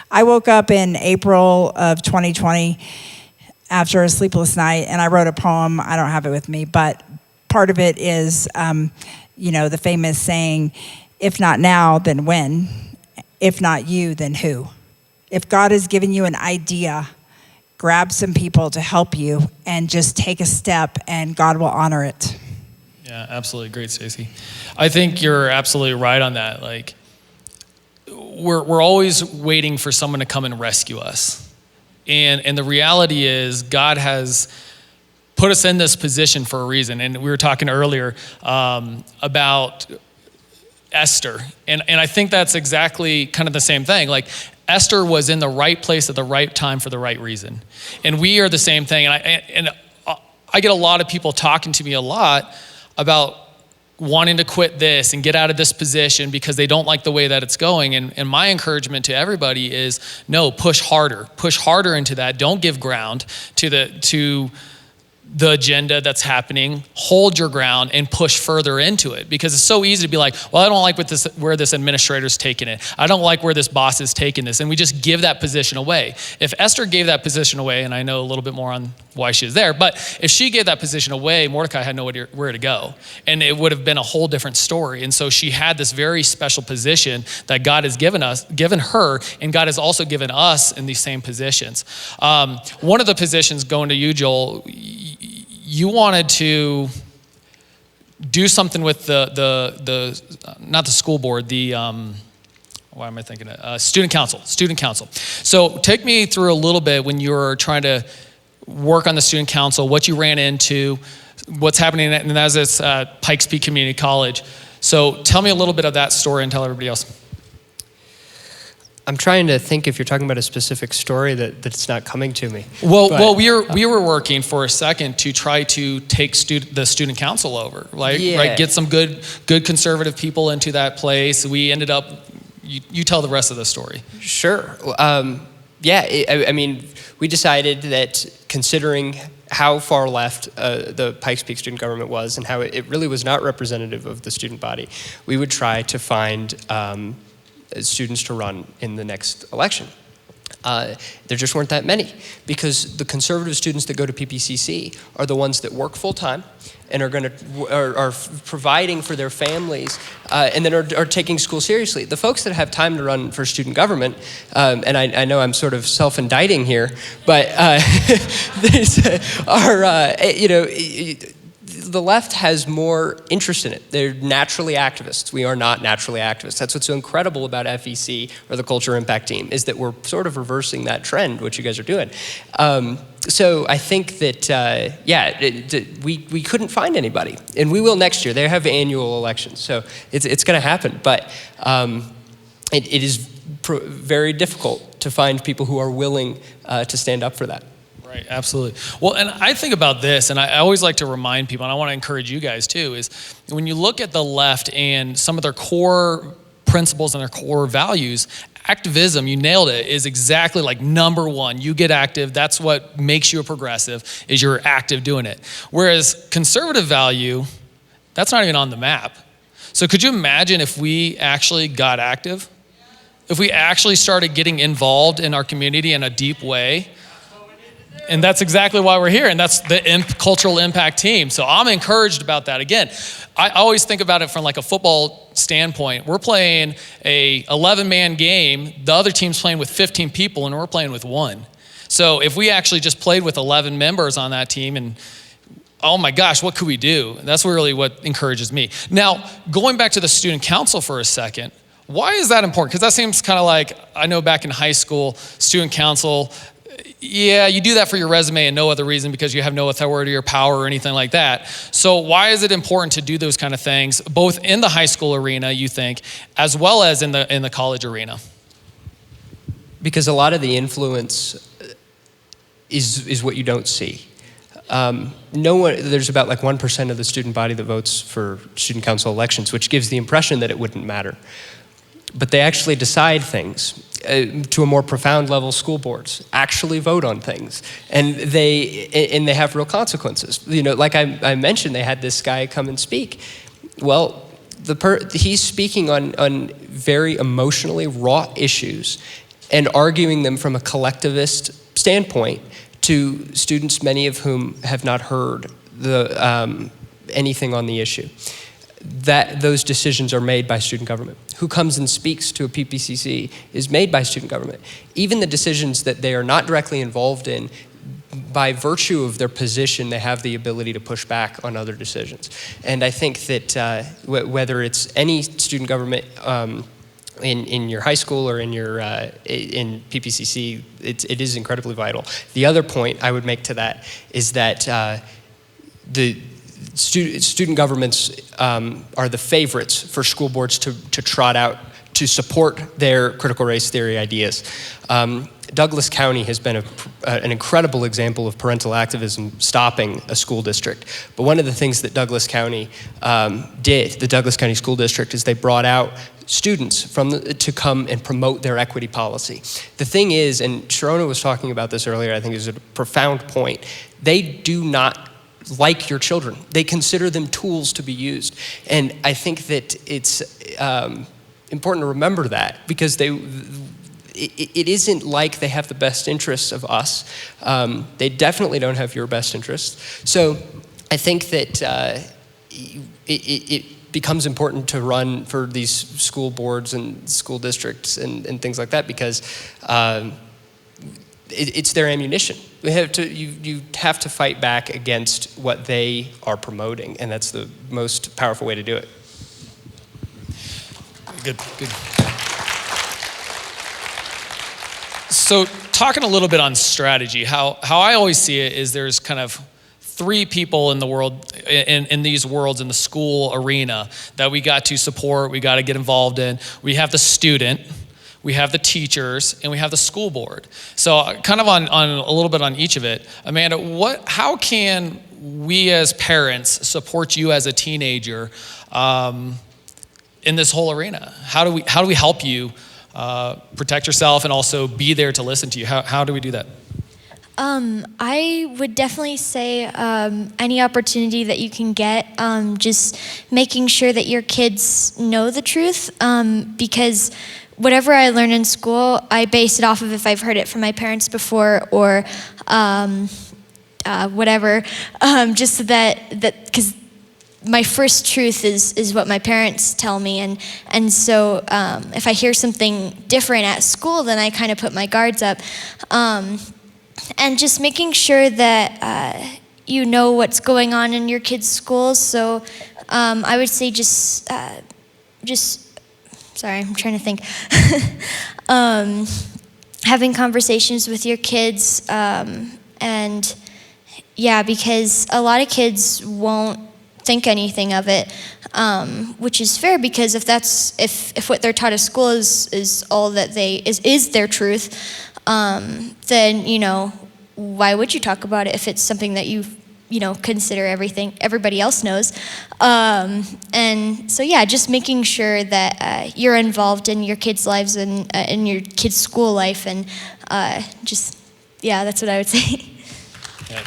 I woke up in April of 2020 after a sleepless night, and I wrote a poem. I don't have it with me, but part of it is, the famous saying, if not now, then when? If not you, then who? If God has given you an idea, grab some people to help you and just take a step, and God will honor it. Yeah, absolutely. Great, Stacey. I think you're absolutely right on that. Like, we're always waiting for someone to come and rescue us. And the reality is God has put us in this position for a reason. And we were talking earlier about Esther. And I think that's exactly kind of the same thing. Like, Esther was in the right place at the right time for the right reason. And we are the same thing. And I get a lot of people talking to me a lot about wanting to quit this and get out of this position because they don't like the way that it's going. And my encouragement to everybody is, no, push harder into that. Don't give ground to the agenda that's happening. Hold your ground and push further into it, because it's so easy to be like, well, I don't like where this administrator's taking it. I don't like where this boss is taking this. And we just give that position away. If Esther gave that position away, and I know a little bit more on why she was there, but if she gave that position away, Mordecai had nowhere where to go. And it would have been a whole different story. And so she had this very special position that God has given her, and God has also given us in these same positions. One of the positions, going to you, Joel, you wanted to do something with the not the school board, why am I thinking it? Student council. So take me through a little bit when you were trying to work on the student council, what you ran into, what's happening, and that was at Pikes Peak Community College. So tell me a little bit of that story and tell everybody else. I'm trying to think if you're talking about a specific story that's not coming to me. Well, we were working for a second to try to take the student council over, right? Yeah. Right, get some good conservative people into that place. We ended up. You tell the rest of the story. Sure. I mean, we decided that considering how far left the Pikes Peak student government was and how it really was not representative of the student body, we would try to find students to run in the next election. There just weren't that many, because the conservative students that go to PPCC are the ones that work full time and are providing for their families and then are taking school seriously. The folks that have time to run for student government, and I know I'm sort of self-indicting here, but the left has more interest in it. They're naturally activists. We are not naturally activists. That's what's so incredible about FEC, or the Culture Impact Team, is that we're sort of reversing that trend, which you guys are doing. So I think that, we couldn't find anybody. And we will next year. They have annual elections, so it's going to happen. But it is very difficult to find people who are willing to stand up for that. Right, absolutely. Well, and I think about this, and I always like to remind people, and I want to encourage you guys too, is when you look at the left and some of their core principles and their core values, activism, you nailed it, is exactly like number one. You get active. That's what makes you a progressive, is you're active doing it. Whereas conservative value, that's not even on the map. So could you imagine if we actually got active? If we actually started getting involved in our community in a deep way? And that's exactly why we're here, and that's the cultural impact team. So I'm encouraged about that. Again, I always think about it from like a football standpoint. We're playing a 11-man game. The other team's playing with 15 people, and we're playing with 1. So if we actually just played with 11 members on that team, and oh my gosh, what could we do? That's really what encourages me. Now, going back to the student council for a second, why is that important? Because that seems kind of like, I know back in high school, student council, yeah, you do that for your resume and no other reason, because you have no authority or power or anything like that. So why is it important to do those kind of things, both in the high school arena, you think, as well as in the college arena? Because a lot of the influence is what you don't see. There's about like 1% of the student body that votes for student council elections, which gives the impression that it wouldn't matter. But they actually decide things. to a more profound level, school boards actually vote on things, and they have real consequences. You know, like I mentioned, they had this guy come and speak. Well, he's speaking on very emotionally raw issues and arguing them from a collectivist standpoint to students, many of whom have not heard anything on the issue. That those decisions are made by student government. Who comes and speaks to a PPCC is made by student government. Even the decisions that they are not directly involved in, by virtue of their position, they have the ability to push back on other decisions. And I think that whether it's any student government in your high school or in your in PPCC, it is incredibly vital. The other point I would make to that is that the student governments are the favorites for school boards to trot out to support their critical race theory ideas. Douglas County has been an incredible example of parental activism stopping a school district. But one of the things that Douglas County did, the Douglas County School District, is they brought out students to come and promote their equity policy. The thing is, and Sharona was talking about this earlier, I think it was a profound point, they do not like your children. They consider them tools to be used. And I think that it's important to remember that, because it isn't like they have the best interests of us. They definitely don't have your best interests. So I think that it becomes important to run for these school boards and school districts and things like that, because it's their ammunition. You have to fight back against what they are promoting, and that's the most powerful way to do it. Good. So talking a little bit on strategy, how I always see it is there's kind of three people in the world, in these worlds, in the school arena, that we got to support, we got to get involved in. We have the student, we have the teachers, and we have the school board. So kind of on a little bit on each of it, Amanda, how can we as parents support you as a teenager in this whole arena? How do we help you protect yourself and also be there to listen to you? How do we do that? I would definitely say any opportunity that you can get, just making sure that your kids know the truth, because whatever I learn in school, I base it off of if I've heard it from my parents before or whatever, just so that because my first truth is what my parents tell me, and so if I hear something different at school, then I kind of put my guards up, and just making sure that you know what's going on in your kids' schools. So I would say just sorry, I'm trying to think. Having conversations with your kids, and yeah, because a lot of kids won't think anything of it, which is fair, because if what they're taught at school is all that is their truth, then why would you talk about it if it's something that you consider everybody else knows, and so yeah, just making sure that you're involved in your kids' lives and in your kids' school life, and that's what I would say. Yeah.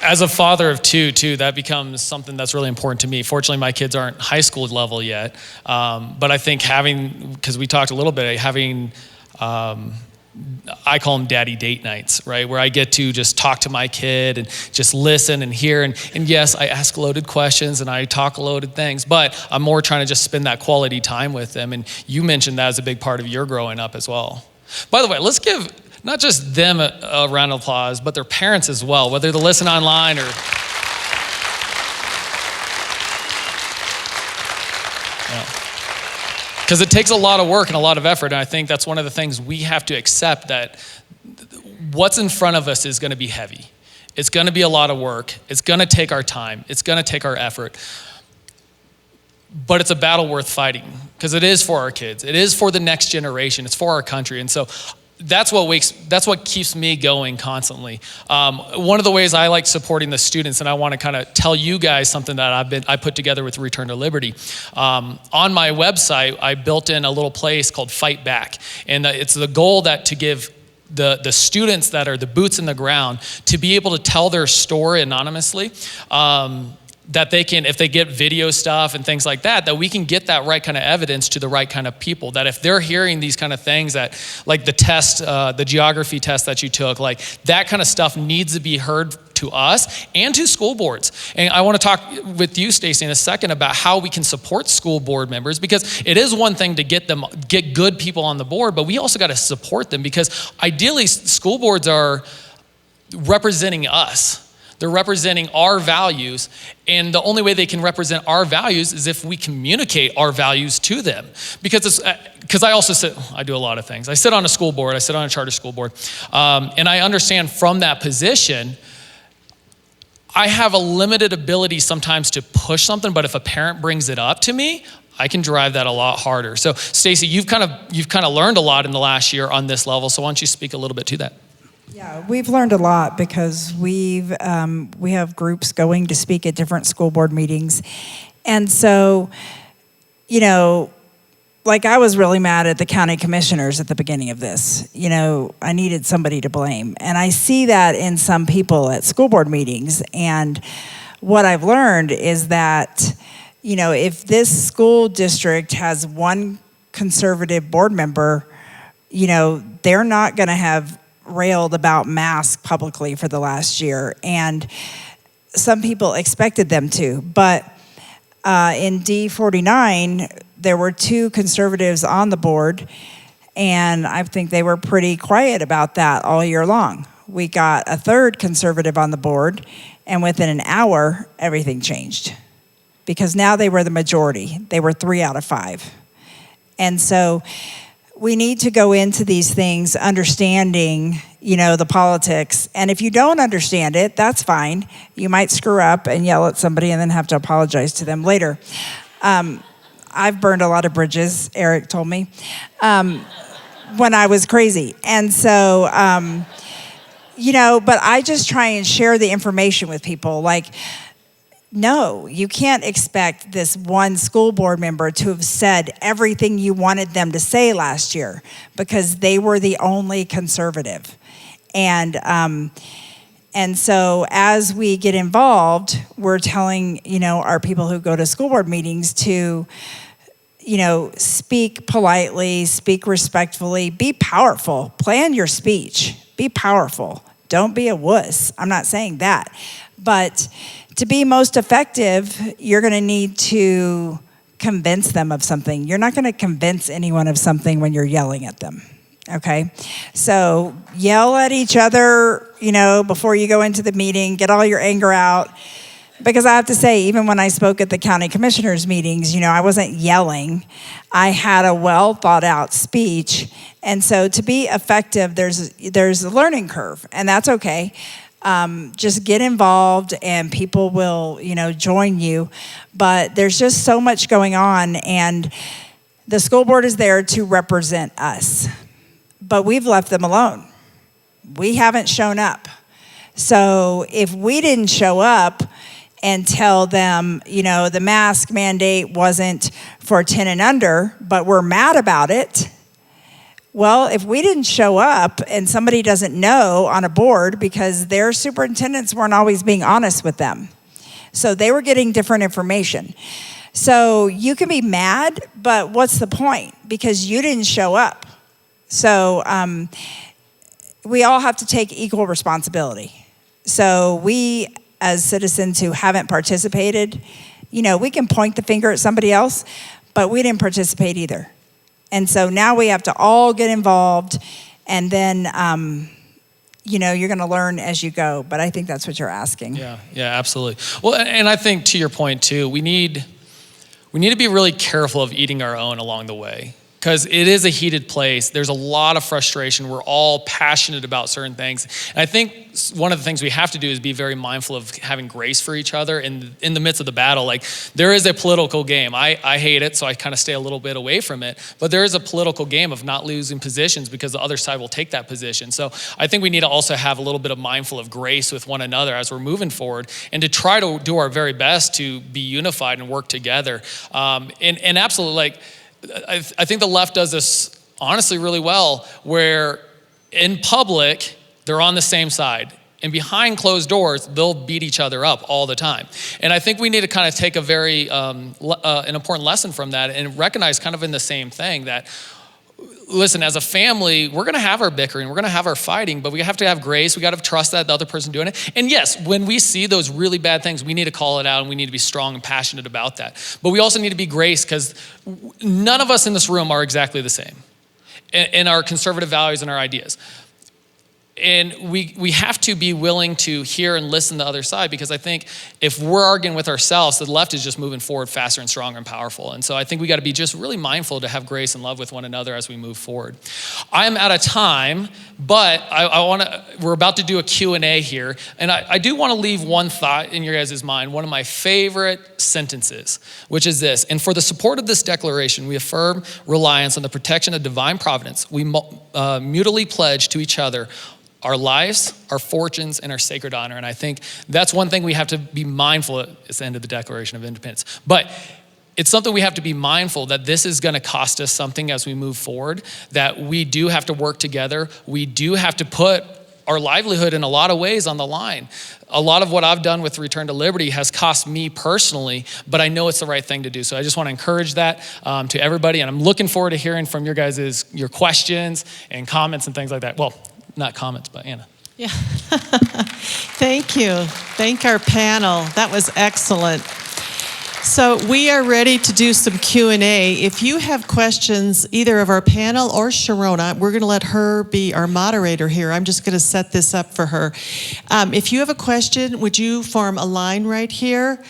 As a father of two, too, that becomes something that's really important to me. Fortunately, my kids aren't high school level yet, but I think because we talked a little bit, having, I call them daddy date nights, right? Where I get to just talk to my kid and just listen and hear. And yes, I ask loaded questions and I talk loaded things, but I'm more trying to just spend that quality time with them. And you mentioned that as a big part of your growing up as well. By the way, let's give not just them a round of applause, but their parents as well, whether they listen online or... Because it takes a lot of work and a lot of effort, and I think that's one of the things we have to accept, that what's in front of us is going to be heavy. It's going to be a lot of work. It's going to take our time. It's going to take our effort. But it's a battle worth fighting, because it is for our kids. It is for the next generation. It's for our country. And so that's what keeps me going constantly. One of the ways I like supporting the students, and I want to kind of tell you guys something that I put together with Return to Liberty. On my website, I built in a little place called Fight Back, and it's the goal to give the students that are the boots in the ground to be able to tell their story anonymously. That they can, if they get video stuff and things like that we can get that right kind of evidence to the right kind of people. That if they're hearing these kind of things that, like the test, the geography test that you took, like that kind of stuff needs to be heard to us and to school boards. And I want to talk with you, Stacey, in a second about how we can support school board members, because it is one thing to get good people on the board, but we also got to support them, because ideally school boards are representing us. They're representing our values, and the only way they can represent our values is if we communicate our values to them. Because I do a lot of things. I sit on a school board, I sit on a charter school board, and I understand from that position, I have a limited ability sometimes to push something, but if a parent brings it up to me, I can drive that a lot harder. So Stacey, you've kind of learned a lot in the last year on this level, so why don't you speak a little bit to that? Yeah, we've learned a lot because we have groups going to speak at different school board meetings. And so, like I was really mad at the county commissioners at the beginning of this. I needed somebody to blame. And I see that in some people at school board meetings. And what I've learned is that, if this school district has one conservative board member, they're not going to have railed about masks publicly for the last year, and some people expected them to. But in D49, there were 2 conservatives on the board, and I think they were pretty quiet about that all year long. We got a 3rd conservative on the board, and within an hour, everything changed, because now they were the majority. They were 3 out of 5. And so we need to go into these things understanding, the politics. And if you don't understand it, that's fine. You might screw up and yell at somebody and then have to apologize to them later. I've burned a lot of bridges, Eric told me, when I was crazy. And so, but I just try and share the information with people. Like, no, you can't expect this one school board member to have said everything you wanted them to say last year, because they were the only conservative. And so as we get involved, we're telling, our people who go to school board meetings to, speak politely, speak respectfully, be powerful, plan your speech, be powerful. Don't be a wuss. I'm not saying that. But to be most effective, you're going to need to convince them of something. You're not going to convince anyone of something when you're yelling at them, okay? So yell at each other, before you go into the meeting, get all your anger out. Because I have to say, even when I spoke at the county commissioners meetings, I wasn't yelling. I had a well thought out speech. And so to be effective, there's a learning curve, and that's okay. Just get involved and people will, join you. But there's just so much going on, and the school board is there to represent us. But we've left them alone. We haven't shown up. So if we didn't show up and tell them, the mask mandate wasn't for 10 and under, but we're mad about it. Well, if we didn't show up and somebody doesn't know on a board, because their superintendents weren't always being honest with them. So they were getting different information. So you can be mad, but what's the point? Because you didn't show up. So we all have to take equal responsibility. So we, as citizens who haven't participated, we can point the finger at somebody else, but we didn't participate either. And so now we have to all get involved, and then, you're going to learn as you go. But I think that's what you're asking. Yeah, absolutely. Well, and I think to your point too, we need to be really careful of eating our own along the way. because it is a heated place. There's a lot of frustration. We're all passionate about certain things. And I think one of the things we have to do is be very mindful of having grace for each other in the midst of the battle. Like, there is a political game. I hate it, so I kind of stay a little bit away from it. But there is a political game of not losing positions because the other side will take that position. So I think we need to also have a little bit of mindful of grace with one another as we're moving forward, and to try to do our very best to be unified and work together. And absolutely, like, I think the left does this honestly really well, where in public, they're on the same side. And behind closed doors, they'll beat each other up all the time. And I think we need to kind of take a very, an important lesson from that and recognize kind of in the same thing that, listen, as a family, we're gonna have our bickering, we're gonna have our fighting, but we have to have grace, we gotta trust that the other person doing it. And yes, when we see those really bad things, we need to call it out and we need to be strong and passionate about that. But we also need to be grace, because none of us in this room are exactly the same in our conservative values and our ideas. And we have to be willing to hear and listen to the other side, because I think if we're arguing with ourselves, the left is just moving forward faster and stronger and powerful. And so I think we got to be just really mindful to have grace and love with one another as we move forward. I am out of time, but we're about to do a Q&A here. And I do want to leave one thought in your guys' mind, one of my favorite sentences, which is this: and for the support of this declaration, we affirm reliance on the protection of divine providence. We mutually pledge to each other our lives, our fortunes, and our sacred honor. And I think that's one thing we have to be mindful of. It's the end of the Declaration of Independence. But it's something we have to be mindful that this is gonna cost us something as we move forward, that we do have to work together. We do have to put our livelihood in a lot of ways on the line. A lot of what I've done with Return to Liberty has cost me personally, but I know it's the right thing to do. So I just want to encourage that to everybody. And I'm looking forward to hearing from your questions and comments and things like that. Well, not comments, but Anna. Yeah. Thank you. Thank our panel. That was excellent. So we are ready to do some Q&A. If you have questions, either of our panel or Sharona, we're going to let her be our moderator here. I'm just going to set this up for her. If you have a question, would you form a line right here?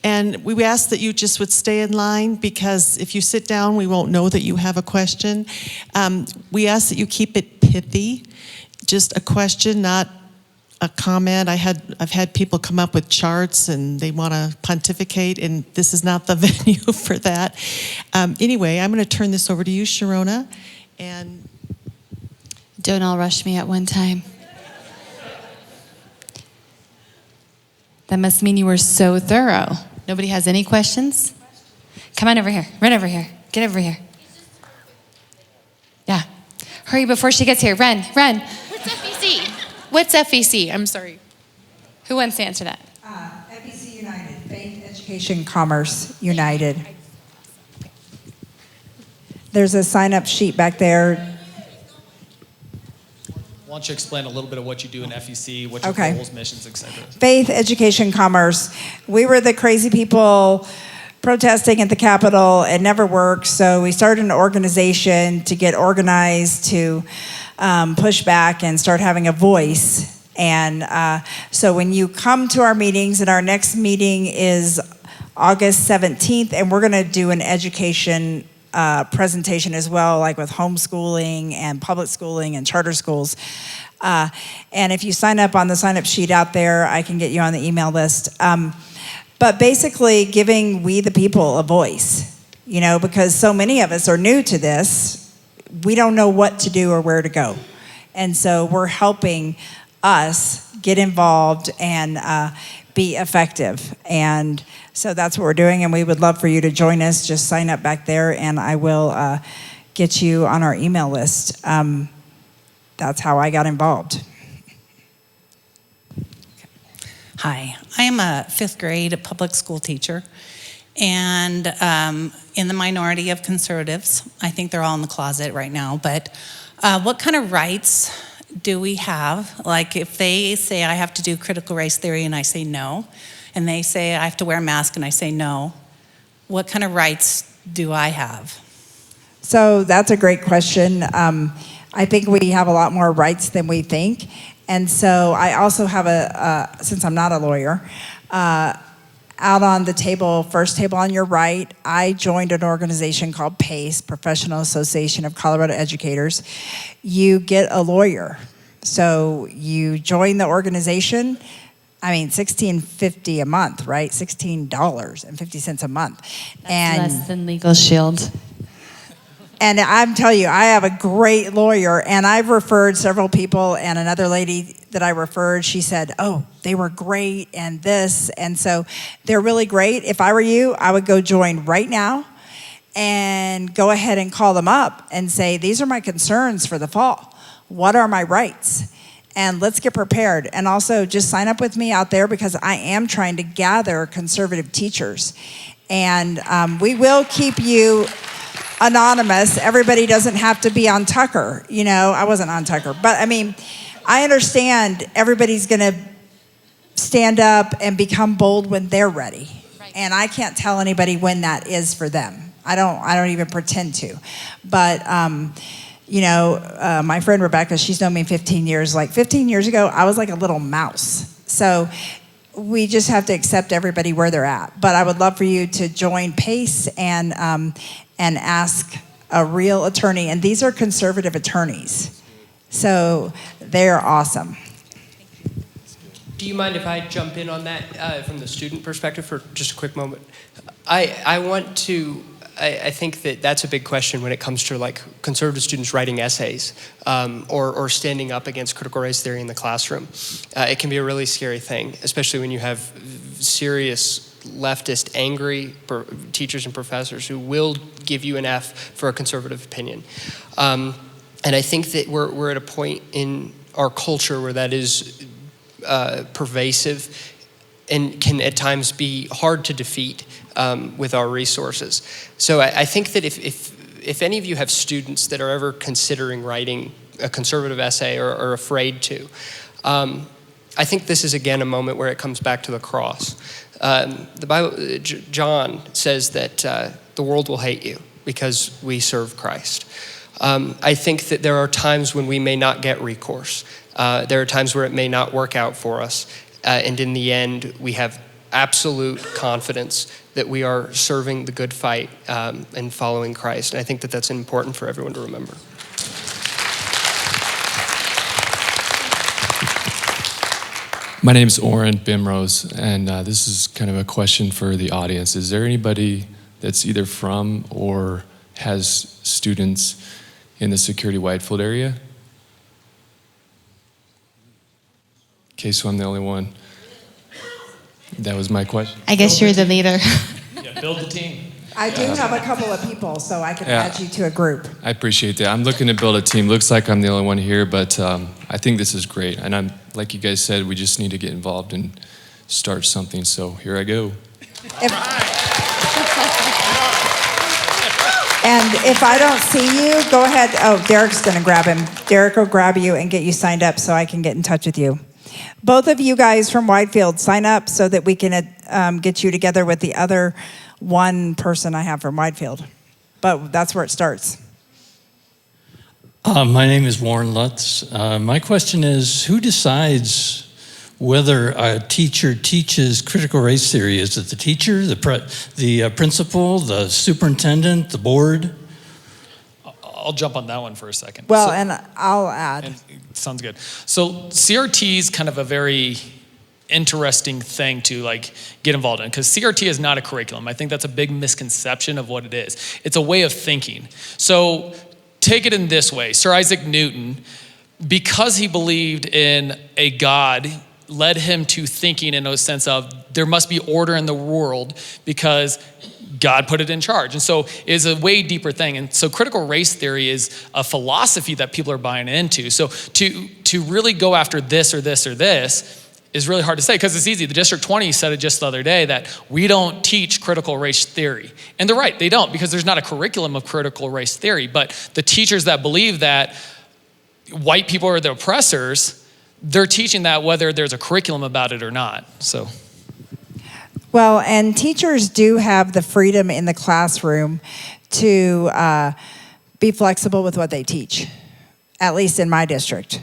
And we ask that you just would stay in line, because if you sit down, we won't know that you have a question. We ask that you keep it pithy. Just a question, not a comment. I've had people come up with charts and they want to pontificate, and this is not the venue for that. Anyway, I'm going to turn this over to you, Sharona. And don't all rush me at one time. That must mean you were so thorough. Nobody has any questions? Come on over here. Run over here. Get over here. Yeah. Hurry before she gets here. Run, run. What's FEC? What's FEC? I'm sorry. Who wants to answer that? FEC United, Faith, Education, Commerce United. There's a sign-up sheet back there. Why don't you explain a little bit of what you do in FEC, what your goals, missions, et cetera? Faith, Education, Commerce. We were the crazy people protesting at the Capitol. It never worked, so we started an organization to get organized, to push back and start having a voice. And so when you come to our meetings, and our next meeting is August 17th, and we're going to do an education presentation as well, like with homeschooling and public schooling and charter schools. And if you sign up on the sign-up sheet out there, I can get you on the email list. But basically giving we the people a voice, you know, because so many of us are new to this. We don't know what to do or where to go. And so we're helping us get involved and be effective. And so that's what we're doing, and we would love for you to join us. Just sign up back there, and I will get you on our email list. That's how I got involved. Hi, I am a fifth grade public school teacher, and in the minority of conservatives. I think they're all in the closet right now, but what kind of rights do we have? Like if they say I have to do critical race theory and I say no, and they say I have to wear a mask and I say no, what kind of rights do I have? So that's a great question. I think we have a lot more rights than we think. And so I also have since I'm not a lawyer, out on the table, first table on your right, I joined an organization called PACE, Professional Association of Colorado Educators. You get a lawyer. So you join the organization. I mean, $16.50 a month, right? $16.50 a month. That's less than Legal Shield. And I'm telling you, I have a great lawyer, and I've referred several people, and another lady that I referred, she said, oh, they were great, and this, and so they're really great. If I were you, I would go join right now and go ahead and call them up and say, these are my concerns for the fall. What are my rights? And let's get prepared. And also just sign up with me out there because I am trying to gather conservative teachers. And we will keep you anonymous. Everybody doesn't have to be on Tucker. You know, I wasn't on Tucker. But I mean, I understand everybody's going to stand up and become bold when they're ready. Right. And I can't tell anybody when that is for them. I don't even pretend to. But you know, my friend Rebecca, she's known me 15 years. Like 15 years ago, I was like a little mouse. So we just have to accept everybody where they're at. But I would love for you to join PACE and ask a real attorney. And these are conservative attorneys. So they're awesome. Do you mind if I jump in on that from the student perspective for just a quick moment? I think that that's a big question when it comes to like conservative students writing essays or standing up against critical race theory in the classroom. It can be a really scary thing, especially when you have serious leftist, angry teachers and professors who will give you an F for a conservative opinion. And I think that we're at a point in our culture where that is pervasive and can at times be hard to defeat with our resources. So I think that if any of you have students that are ever considering writing a conservative essay or are afraid to, I think this is again a moment where it comes back to the cross. The Bible, John says that the world will hate you because we serve Christ. I think that there are times when we may not get recourse. There are times where it may not work out for us. And in the end, we have absolute confidence that we are serving the good fight and following Christ. And I think that that's important for everyone to remember. My name is Oren Bimrose, and this is kind of a question for the audience. Is there anybody that's either from or has students in the Security Whitefield area? Okay, so I'm the only one. That was my question. I guess you're the leader. Yeah, build the team. I do have a couple of people, so I can add you to a group. I appreciate that. I'm looking to build a team. Looks like I'm the only one here, but I think this is great. And I'm, like you guys said, we just need to get involved and start something. So here I go. And if I don't see you, go ahead. Oh, Derek's going to grab him. Derek will grab you and get you signed up so I can get in touch with you. Both of you guys from Whitefield, sign up so that we can get you together with the other one person I have from Whitefield. But that's where it starts. My name is Warren Lutz. My question is, who decides whether a teacher teaches critical race theory? Is it the teacher, the principal, the superintendent, the board? I'll jump on that one for a second. Well, and I'll add. Sounds good. So CRT is kind of a very interesting thing to like get involved in because CRT is not a curriculum. I think that's a big misconception of what it is. It's a way of thinking. So take it in this way. Sir Isaac Newton, because he believed in a God, led him to thinking in a sense of there must be order in the world because God put it in charge. And so it's a way deeper thing. And so critical race theory is a philosophy that people are buying into. So to really go after this or this or this is really hard to say because it's easy. The District 20 said it just the other day that we don't teach critical race theory. And they're right, they don't because there's not a curriculum of critical race theory. But the teachers that believe that white people are the oppressors, they're teaching that whether there's a curriculum about it or not. So. Well, and teachers do have the freedom in the classroom to be flexible with what they teach, at least in my district.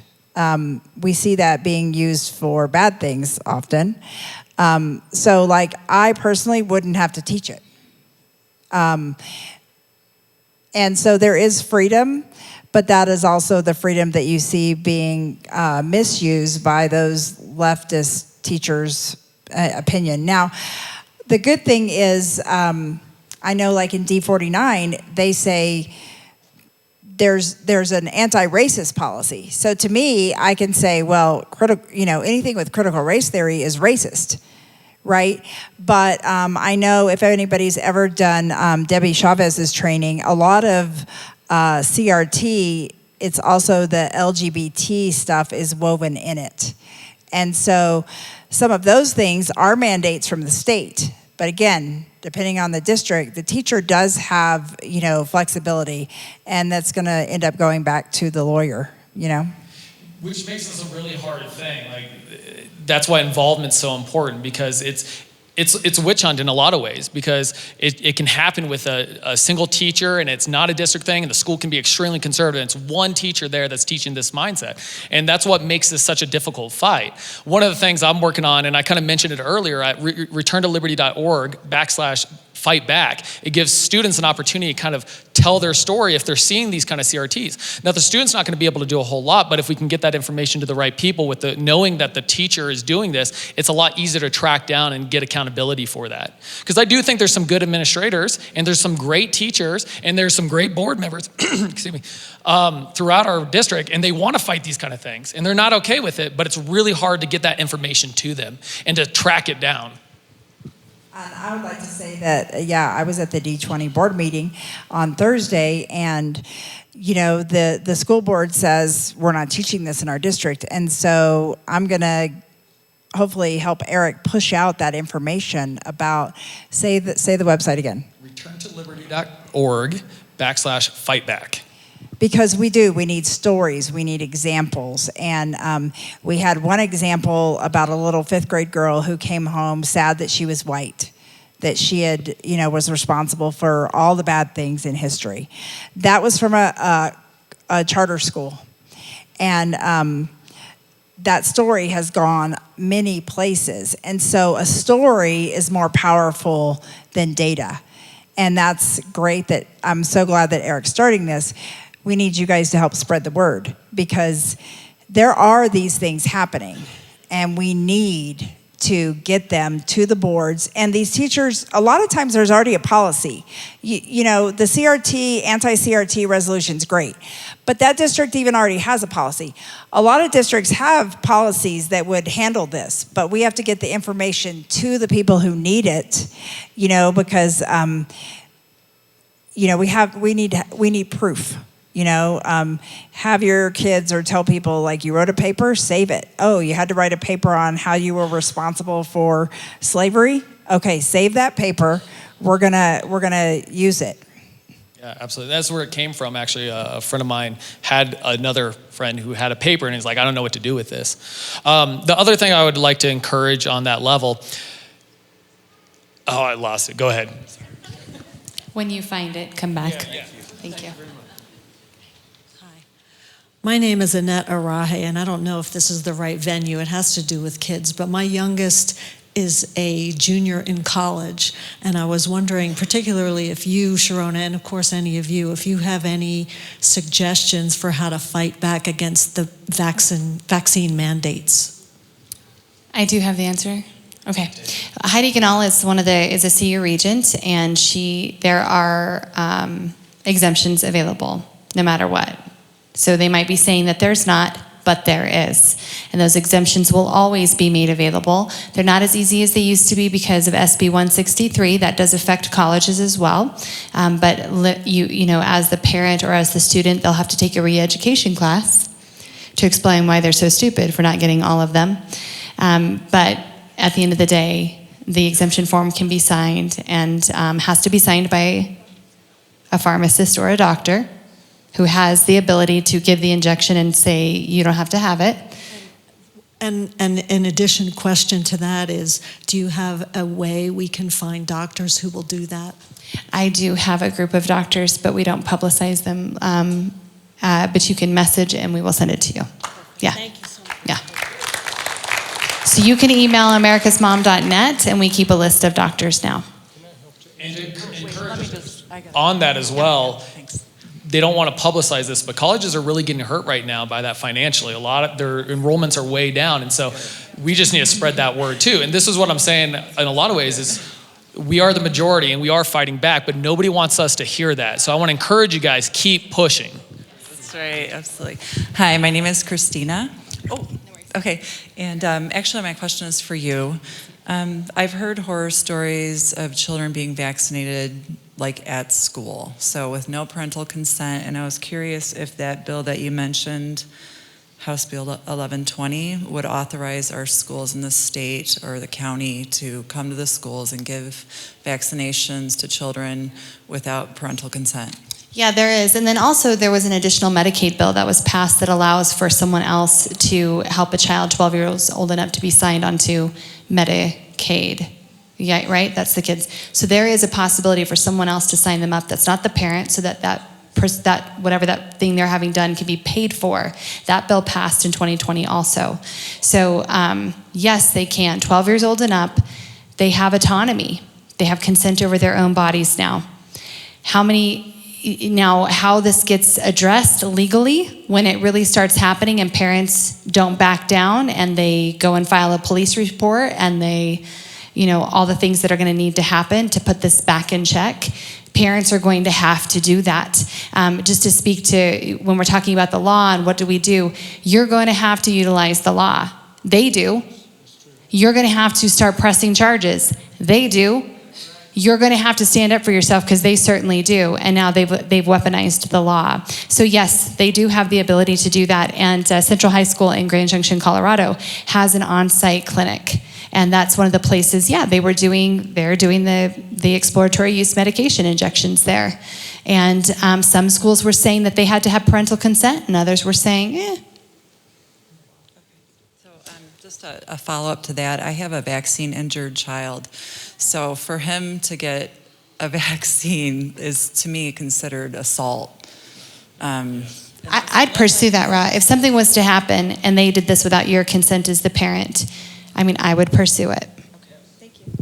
We see that being used for bad things often. So like I personally wouldn't have to teach it. And so there is freedom, but that is also the freedom that you see being misused by those leftist teachers' opinion. Now, the good thing is, I know like in D49, they say there's an anti-racist policy. So to me, I can say, well, anything with critical race theory is racist, right? But I know if anybody's ever done Debbie Chavez's training, a lot of CRT, it's also the LGBT stuff is woven in it. And so some of those things are mandates from the state. But again, depending on the district, the teacher does have, flexibility, and that's going to end up going back to the lawyer, Which makes this a really hard thing. Like, that's why involvement's so important, because it's a witch hunt in a lot of ways, because it can happen with a single teacher, and it's not a district thing, and the school can be extremely conservative, and it's one teacher there that's teaching this mindset. And that's what makes this such a difficult fight. One of the things I'm working on, and I kind of mentioned it earlier, at returntoliberty.org/fight back, it gives students an opportunity to kind of tell their story if they're seeing these kind of CRTs. Now, the student's not going to be able to do a whole lot, but if we can get that information to the right people with knowing that the teacher is doing this, it's a lot easier to track down and get accountability for that. Because I do think there's some good administrators, and there's some great teachers, and there's some great board members, excuse me, throughout our district, and they want to fight these kind of things, and they're not okay with it, but it's really hard to get that information to them and to track it down. I would like to say that, I was at the D20 board meeting on Thursday, and, the school board says we're not teaching this in our district. And so I'm going to hopefully help Eric push out that information about, say the website again. returntoliberty.org/fight back. Because we need stories, we need examples. And we had one example about a little 5th grade girl who came home sad that she was white, that she had, was responsible for all the bad things in history. That was from a charter school. And that story has gone many places. And so a story is more powerful than data. And that's great that, I'm so glad that Eric's starting this. We need you guys to help spread the word, because there are these things happening, and we need to get them to the boards. And these teachers, a lot of times there's already a policy. The CRT, anti-CRT resolution's great, but that district even already has a policy. A lot of districts have policies that would handle this, but we have to get the information to the people who need it, because we need proof. Have your kids or tell people, like, you wrote a paper, save it. Oh, you had to write a paper on how you were responsible for slavery? Okay, save that paper. We're gonna use it. Yeah, absolutely. That's where it came from, actually. A friend of mine had another friend who had a paper, and he's like, I don't know what to do with this. The other thing I would like to encourage on that level, I lost it. Go ahead. When you find it, come back. Yeah. Thank you. My name is Annette Arahe, and I don't know if this is the right venue. It has to do with kids, but my youngest is a junior in college, and I was wondering, particularly if you, Sharona, and of course any of you, if you have any suggestions for how to fight back against the vaccine mandates. I do have the answer. Okay. Heidi Ganal is a CU regent, and there are exemptions available no matter what. So they might be saying that there's not, but there is. And those exemptions will always be made available. They're not as easy as they used to be because of SB 163. That does affect colleges as well. But as the parent or as the student, they'll have to take a re-education class to explain why they're so stupid for not getting all of them. But at the end of the day, the exemption form can be signed, and has to be signed by a pharmacist or a doctor who has the ability to give the injection and say, you don't have to have it. And in addition, question to that is, do you have a way we can find doctors who will do that? I do have a group of doctors, but we don't publicize them. But you can message and we will send it to you. Yeah. Thank you so much. Yeah. So you can email americasmom.net, and we keep a list of doctors now. On that as well, they don't want to publicize this, but colleges are really getting hurt right now by that financially. A lot of their enrollments are way down, and so we just need to spread that word too. And this is what I'm saying in a lot of ways is we are the majority and we are fighting back, but nobody wants us to hear that. So I want to encourage you guys, keep pushing. That's right, absolutely. Hi, my name is Christina. Oh, okay. And actually my question is for you. I've heard horror stories of children being vaccinated like at school, so with no parental consent, and I was curious if that bill that you mentioned, House Bill 1120, would authorize our schools in the state or the county to come to the schools and give vaccinations to children without parental consent. Yeah, there is. And then also there was an additional Medicaid bill that was passed that allows for someone else to help a child 12 years old enough to be signed onto Medicaid. Yeah, right? That's the kids. So there is a possibility for someone else to sign them up that's not the parent, so that whatever that thing they're having done can be paid for. That bill passed in 2020 also. So yes, they can. 12 years old and up, they have autonomy. They have consent over their own bodies now. How this gets addressed legally when it really starts happening and parents don't back down and they go and file a police report and they, all the things that are going to need to happen to put this back in check. Parents are going to have to do that. Just to speak to when we're talking about the law and what do we do, you're going to have to utilize the law. They do. You're going to have to start pressing charges. They do. You're going to have to stand up for yourself because they certainly do. And now they've weaponized the law. So yes, they do have the ability to do that. And Central High School in Grand Junction, Colorado has an on-site clinic. And that's one of the places, they're doing the exploratory use medication injections there. And some schools were saying that they had to have parental consent, and others were saying, So just a follow-up to that, I have a vaccine-injured child. So for him to get a vaccine is, to me, considered assault. I'd pursue that route. If something was to happen and they did this without your consent as the parent, I would pursue it. Okay, thank you.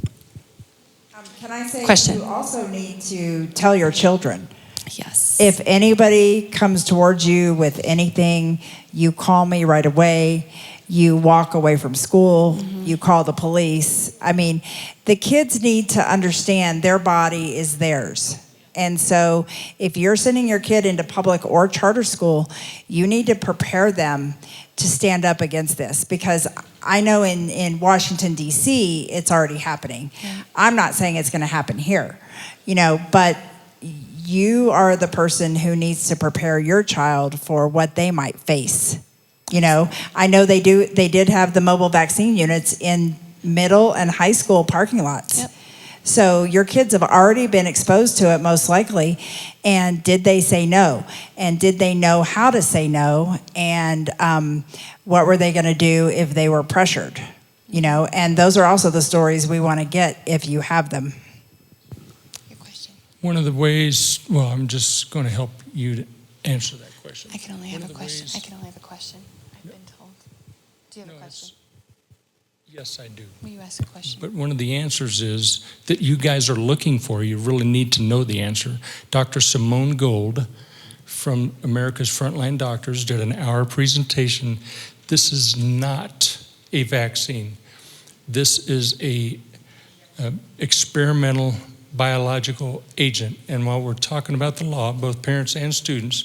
Can I say Question. You also need to tell your children. Yes. If anybody comes towards you with anything, you call me right away. You walk away from school. Mm-hmm. You call the police. The kids need to understand their body is theirs. And so if you're sending your kid into public or charter school, you need to prepare them to stand up against this, because I know in Washington, D.C., it's already happening. Yeah. I'm not saying it's going to happen here, but you are the person who needs to prepare your child for what they might face. I know they did have the mobile vaccine units in middle and high school parking lots. Yep. So your kids have already been exposed to it most likely. And did they say no? And did they know how to say no? And what were they going to do if they were pressured? And those are also the stories we want to get if you have them. Your question. One of the ways, I'm just going to help you to answer that question. I can only have a question. I've been told. Do you have a question? Yes, I do. Will you ask a question? But one of the answers is that you guys are looking for. You really need to know the answer. Dr. Simone Gold from America's Frontline Doctors did an hour presentation. This is not a vaccine. This is a experimental biological agent. And while we're talking about the law, both parents and students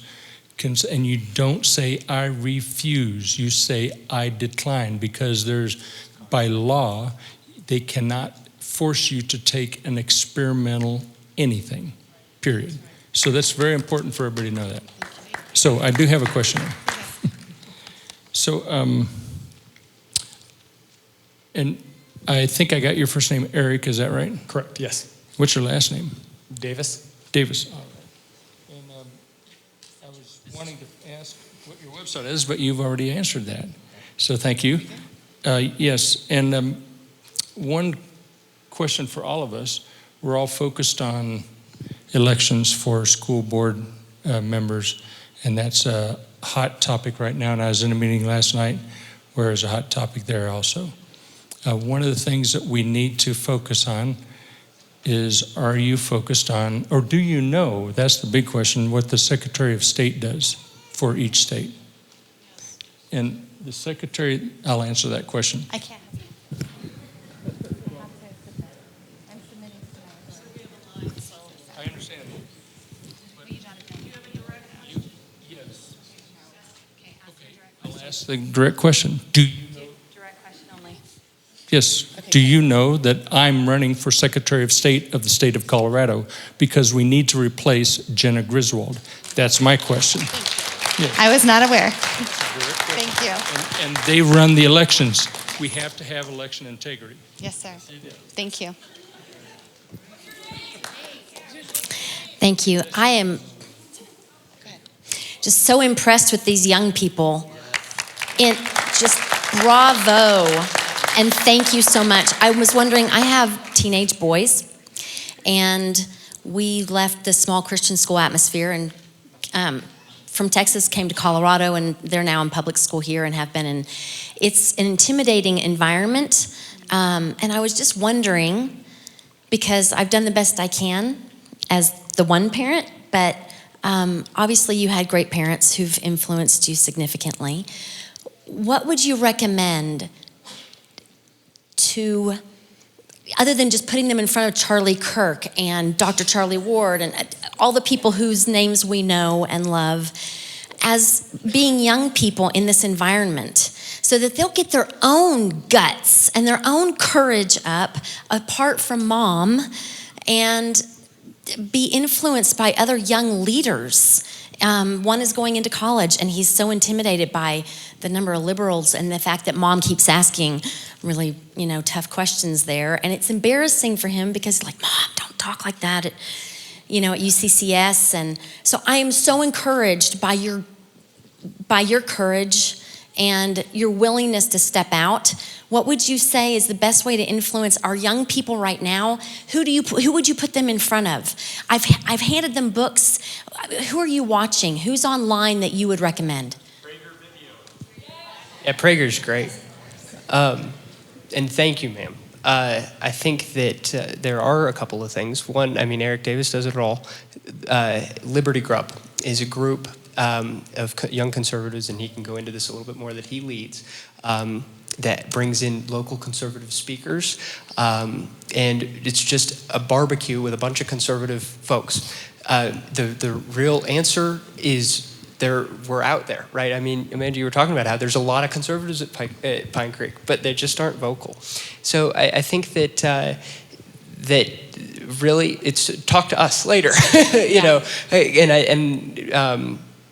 and you don't say, I refuse. You say, I decline, because by law, they cannot force you to take an experimental anything, period. So that's very important for everybody to know that. So I do have a question. So, and I think I got your first name, Eric, is that right? Correct, yes. What's your last name? Davis. Davis. All right. And I was wanting to ask what your website is, but you've already answered that. So thank you. Yes, and one question for all of us. We're all focused on elections for school board members, and that's a hot topic right now. And I was in a meeting last night where there's a hot topic there also. one of the things that we need to focus on is, are you focused on, or do you know, that's the big question, what the Secretary of State does for each state? And the Secretary, I'll answer that question. I can't. I understand. Yes. Okay, I'll ask the direct question. Do you know? Direct question only. Yes. Okay. Do you know that I'm running for Secretary of State of the state of Colorado because we need to replace Jenna Griswold? That's my question. Yes. I was not aware. Thank you. And they run the elections. We have to have election integrity. Yes, sir. Thank you. Thank you. I am just so impressed with these young people. And just bravo. And thank you so much. I was wondering, I have teenage boys, and we left the small Christian school atmosphere and from Texas came to Colorado, and they're now in public school here and have been in. It's an intimidating environment. And I was just wondering, because I've done the best I can as the one parent, but obviously you had great parents who've influenced you significantly. What would you recommend to, other than just putting them in front of Charlie Kirk and Dr. Charlie Ward and all the people whose names we know and love, as being young people in this environment, so that they'll get their own guts and their own courage up apart from mom and be influenced by other young leaders. One is going into college, and he's so intimidated by the number of liberals and the fact that mom keeps asking really, tough questions there. And it's embarrassing for him because, like, Mom, don't talk like that at UCCS. And so I am so encouraged by your courage and your willingness to step out. What would you say is the best way to influence our young people right now? Who would you put them in front of? I've handed them books. Who are you watching? Who's online that you would recommend? Prager video. Yeah, Prager's great. And thank you, ma'am. I think that there are a couple of things. One, Eric Davis does it all. Liberty Grub is a group of young conservatives, and he can go into this a little bit more, that he leads, that brings in local conservative speakers. And it's just a barbecue with a bunch of conservative folks. The real answer is we're out there, right? Amanda, you were talking about how there's a lot of conservatives at Pine Creek, but they just aren't vocal. So I think that really it's talk to us later,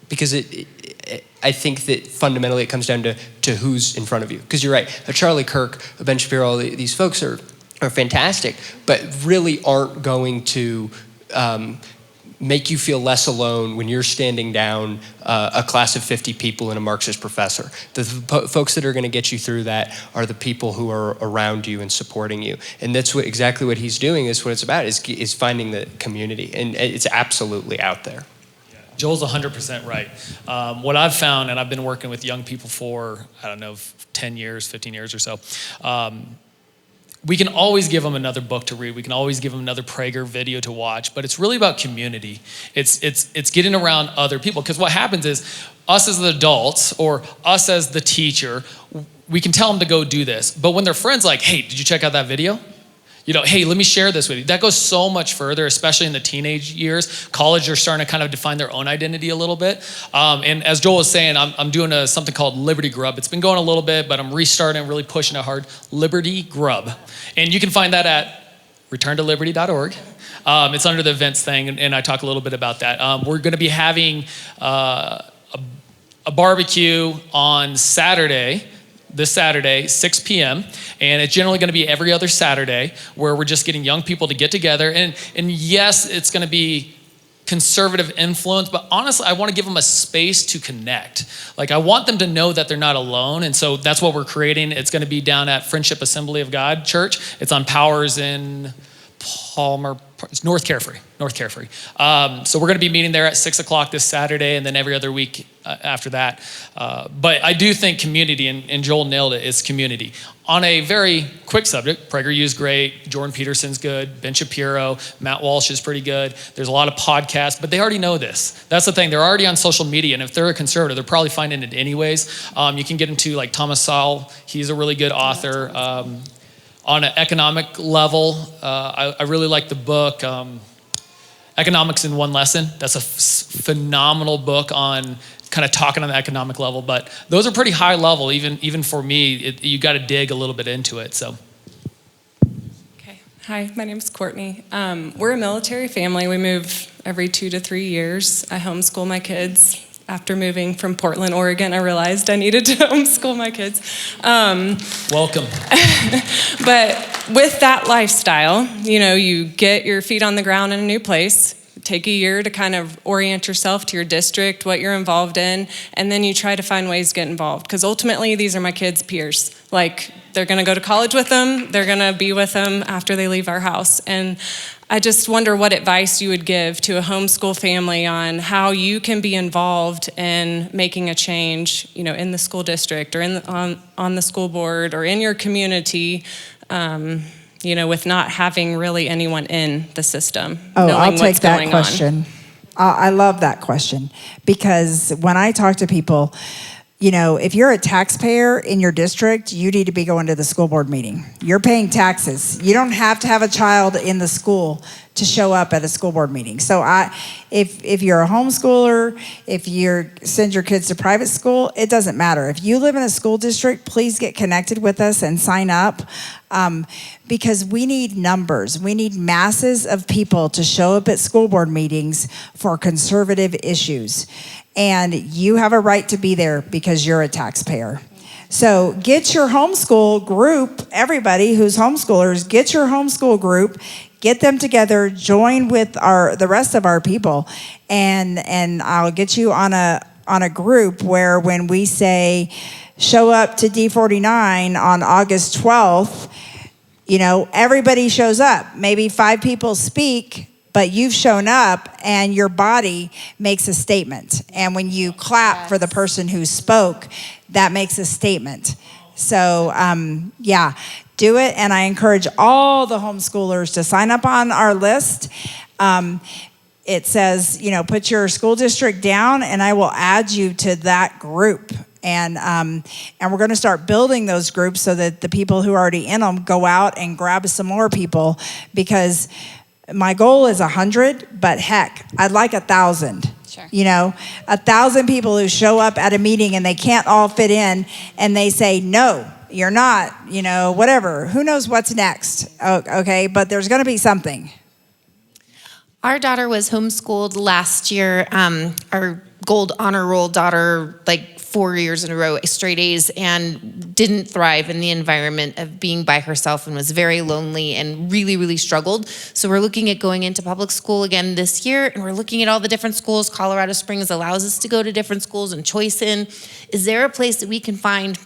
because I think that fundamentally it comes down to who's in front of you. Because you're right, a Charlie Kirk, a Ben Shapiro, all these folks are fantastic, but really aren't going to make you feel less alone when you're standing down a class of 50 people and a Marxist professor. The folks that are going to get you through that are the people who are around you and supporting you. And that's exactly what he's doing, is what it's about, is finding the community. And it's absolutely out there. Joel's 100% right. What I've found, and I've been working with young people for, 10 years, 15 years or so, we can always give them another book to read. We can always give them another Prager video to watch, but it's really about community. It's getting around other people, because what happens is us as the adults or us as the teacher, we can tell them to go do this. But when their friends like, hey, did you check out that video? Hey, let me share this with you. That goes so much further, especially in the teenage years. College, are starting to kind of define their own identity a little bit. And as Joel was saying, I'm doing something called Liberty Grub. It's been going a little bit, but I'm restarting, really pushing it hard. Liberty Grub. And you can find that at returntoliberty.org. It's under the events thing, and I talk a little bit about that. We're going to be having a barbecue on this Saturday, 6 p.m., and it's generally going to be every other Saturday, where we're just getting young people to get together. And yes, it's going to be conservative influence, but honestly, I want to give them a space to connect. Like, I want them to know that they're not alone, and so that's what we're creating. It's going to be down at Friendship Assembly of God Church. It's on Powers in Palmer, it's North Carefree. So we're going to be meeting there at 6 o'clock this Saturday, and then every other week after that. But I do think community, and Joel nailed it, is community. On a very quick subject, PragerU is great, Jordan Peterson's good, Ben Shapiro, Matt Walsh is pretty good. There's a lot of podcasts, but they already know this. That's the thing, they're already on social media, and if they're a conservative, they're probably finding it anyways. You can get into like Thomas Sowell, he's a really good author. On an economic level, I really like the book, Economics in One Lesson. That's a phenomenal book on kind of talking on the economic level, but those are pretty high level, even for me. You got to dig a little bit into it. So. Okay. Hi, my name is Courtney. We're a military family. We move every 2 to 3 years. I homeschool my kids. After moving from Portland, Oregon, I realized I needed to homeschool my kids. Welcome. But with that lifestyle, you get your feet on the ground in a new place, take a year to kind of orient yourself to your district, what you're involved in, and then you try to find ways to get involved. Because ultimately, these are my kids' peers. Like, they're going to go to college with them, they're going to be with them after they leave our house. And I just wonder what advice you would give to a homeschool family on how you can be involved in making a change, in the school district or on the school board or in your community, with not having really anyone in the system. I'll take that question. I love that question, because when I talk to people, if you're a taxpayer in your district, you need to be going to the school board meeting. You're paying taxes. You don't have to have a child in the school to show up at a school board meeting. So if you're a homeschooler, if you send your kids to private school, it doesn't matter. If you live in a school district, please get connected with us and sign up, because we need numbers. We need masses of people to show up at school board meetings for conservative issues. And you have a right to be there because you're a taxpayer. So get your homeschool group, everybody who's homeschoolers, get your homeschool group, get them together, join with the rest of our people, and I'll get you on a group where when we say show up to D49 on August 12th, everybody shows up. Maybe 5 people speak, but you've shown up and your body makes a statement. And when you clap for the person who spoke, that makes a statement. So, do it. And I encourage all the homeschoolers to sign up on our list. It says, put your school district down and I will add you to that group. And we're going to start building those groups so that the people who are already in them go out and grab some more people, because my goal is 100, but heck, I'd like 1,000. Sure. 1,000 people who show up at a meeting and they can't all fit in, and they say, no, you're not, whatever. Who knows what's next? Okay, but there's going to be something. Our daughter was homeschooled last year. Our gold honor roll daughter, 4 years in a row, straight A's, and didn't thrive in the environment of being by herself and was very lonely and really, really struggled. So we're looking at going into public school again this year, and we're looking at all the different schools. Colorado Springs allows us to go to different schools and choice in. Is there a place that we can find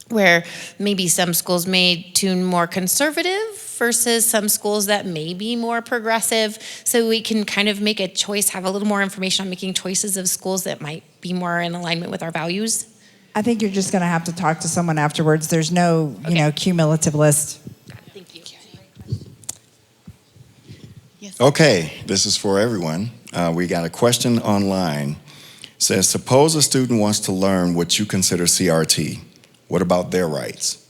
where maybe some schools may tune more conservative versus some schools that may be more progressive, so we can kind of make a choice, have a little more information on making choices of schools that might be more in alignment with our values? I think you're just going to have to talk to someone afterwards. There's no, cumulative list. Thank you. Yes. Okay, this is for everyone. We got a question online. It says, suppose a student wants to learn what you consider CRT. What about their rights?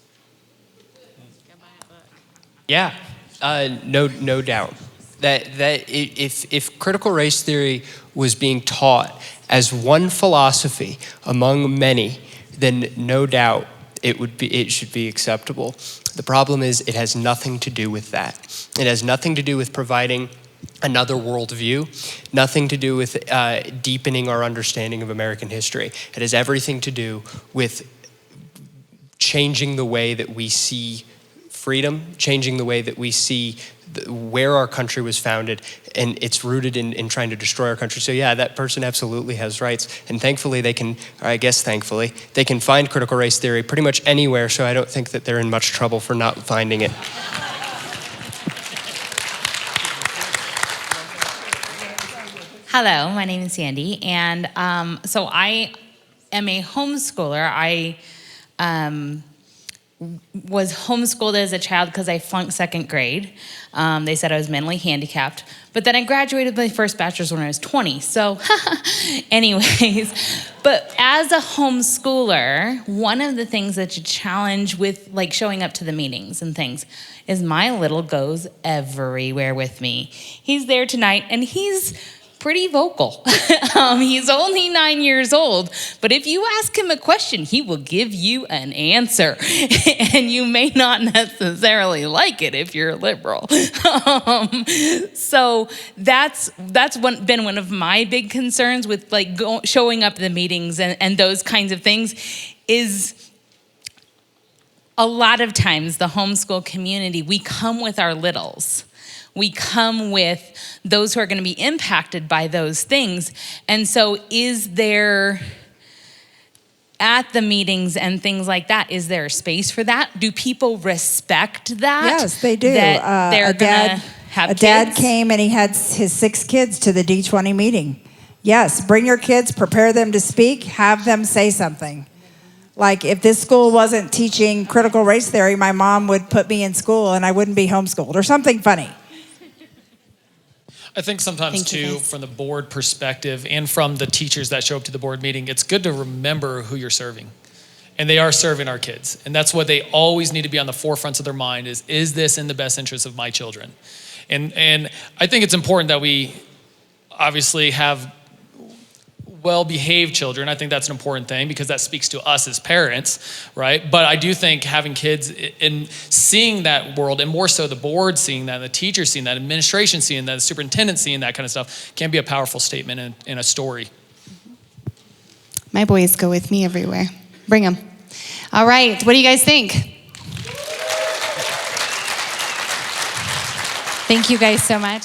Yeah, no doubt. That if critical race theory was being taught as one philosophy among many, then no doubt it should be acceptable. The problem is it has nothing to do with that. It has nothing to do with providing another worldview, nothing to do with deepening our understanding of American history. It has everything to do with changing the way that we see freedom, changing the way that we see where our country was founded, and it's rooted in trying to destroy our country. So yeah, that person absolutely has rights, and thankfully they can find critical race theory pretty much anywhere, so I don't think that they're in much trouble for not finding it. Hello, my name is Sandy, and so I am a homeschooler. I was homeschooled as a child because I flunked second grade. They said I was mentally handicapped, but then I graduated my first bachelor's when I was 20. So, anyways, but as a homeschooler, one of the things that you challenge with like showing up to the meetings and things is my little goes everywhere with me. He's there tonight, and he's pretty vocal. He's only 9 years old, but if you ask him a question, he will give you an answer. And you may not necessarily like it if you're a liberal. So that's been one of my big concerns with like showing up at the meetings and those kinds of things is a lot of times the homeschool community, we come with our littles. We come with those who are going to be impacted by those things. And so is there, at the meetings and things like that, is there a space for that? Do people respect that? Yes, they do. That they're going to have kids? A dad came and he had his 6 kids to the D20 meeting. Yes, bring your kids, prepare them to speak, have them say something. Like if this school wasn't teaching critical race theory, my mom would put me in school and I wouldn't be homeschooled or something funny. I think sometimes too, from the board perspective and from the teachers that show up to the board meeting, it's good to remember who you're serving. And they are serving our kids. And that's what they always need to be on the forefronts of their mind is this in the best interest of my children? And I think it's important that we obviously have well-behaved children. I think that's an important thing because that speaks to us as parents, right? But I do think having kids and seeing that world, and more so the board seeing that, the teachers seeing that, administration seeing that, the superintendent seeing that kind of stuff, can be a powerful statement in a story. My boys go with me everywhere. Bring them. All right, what do you guys think? Thank you guys so much.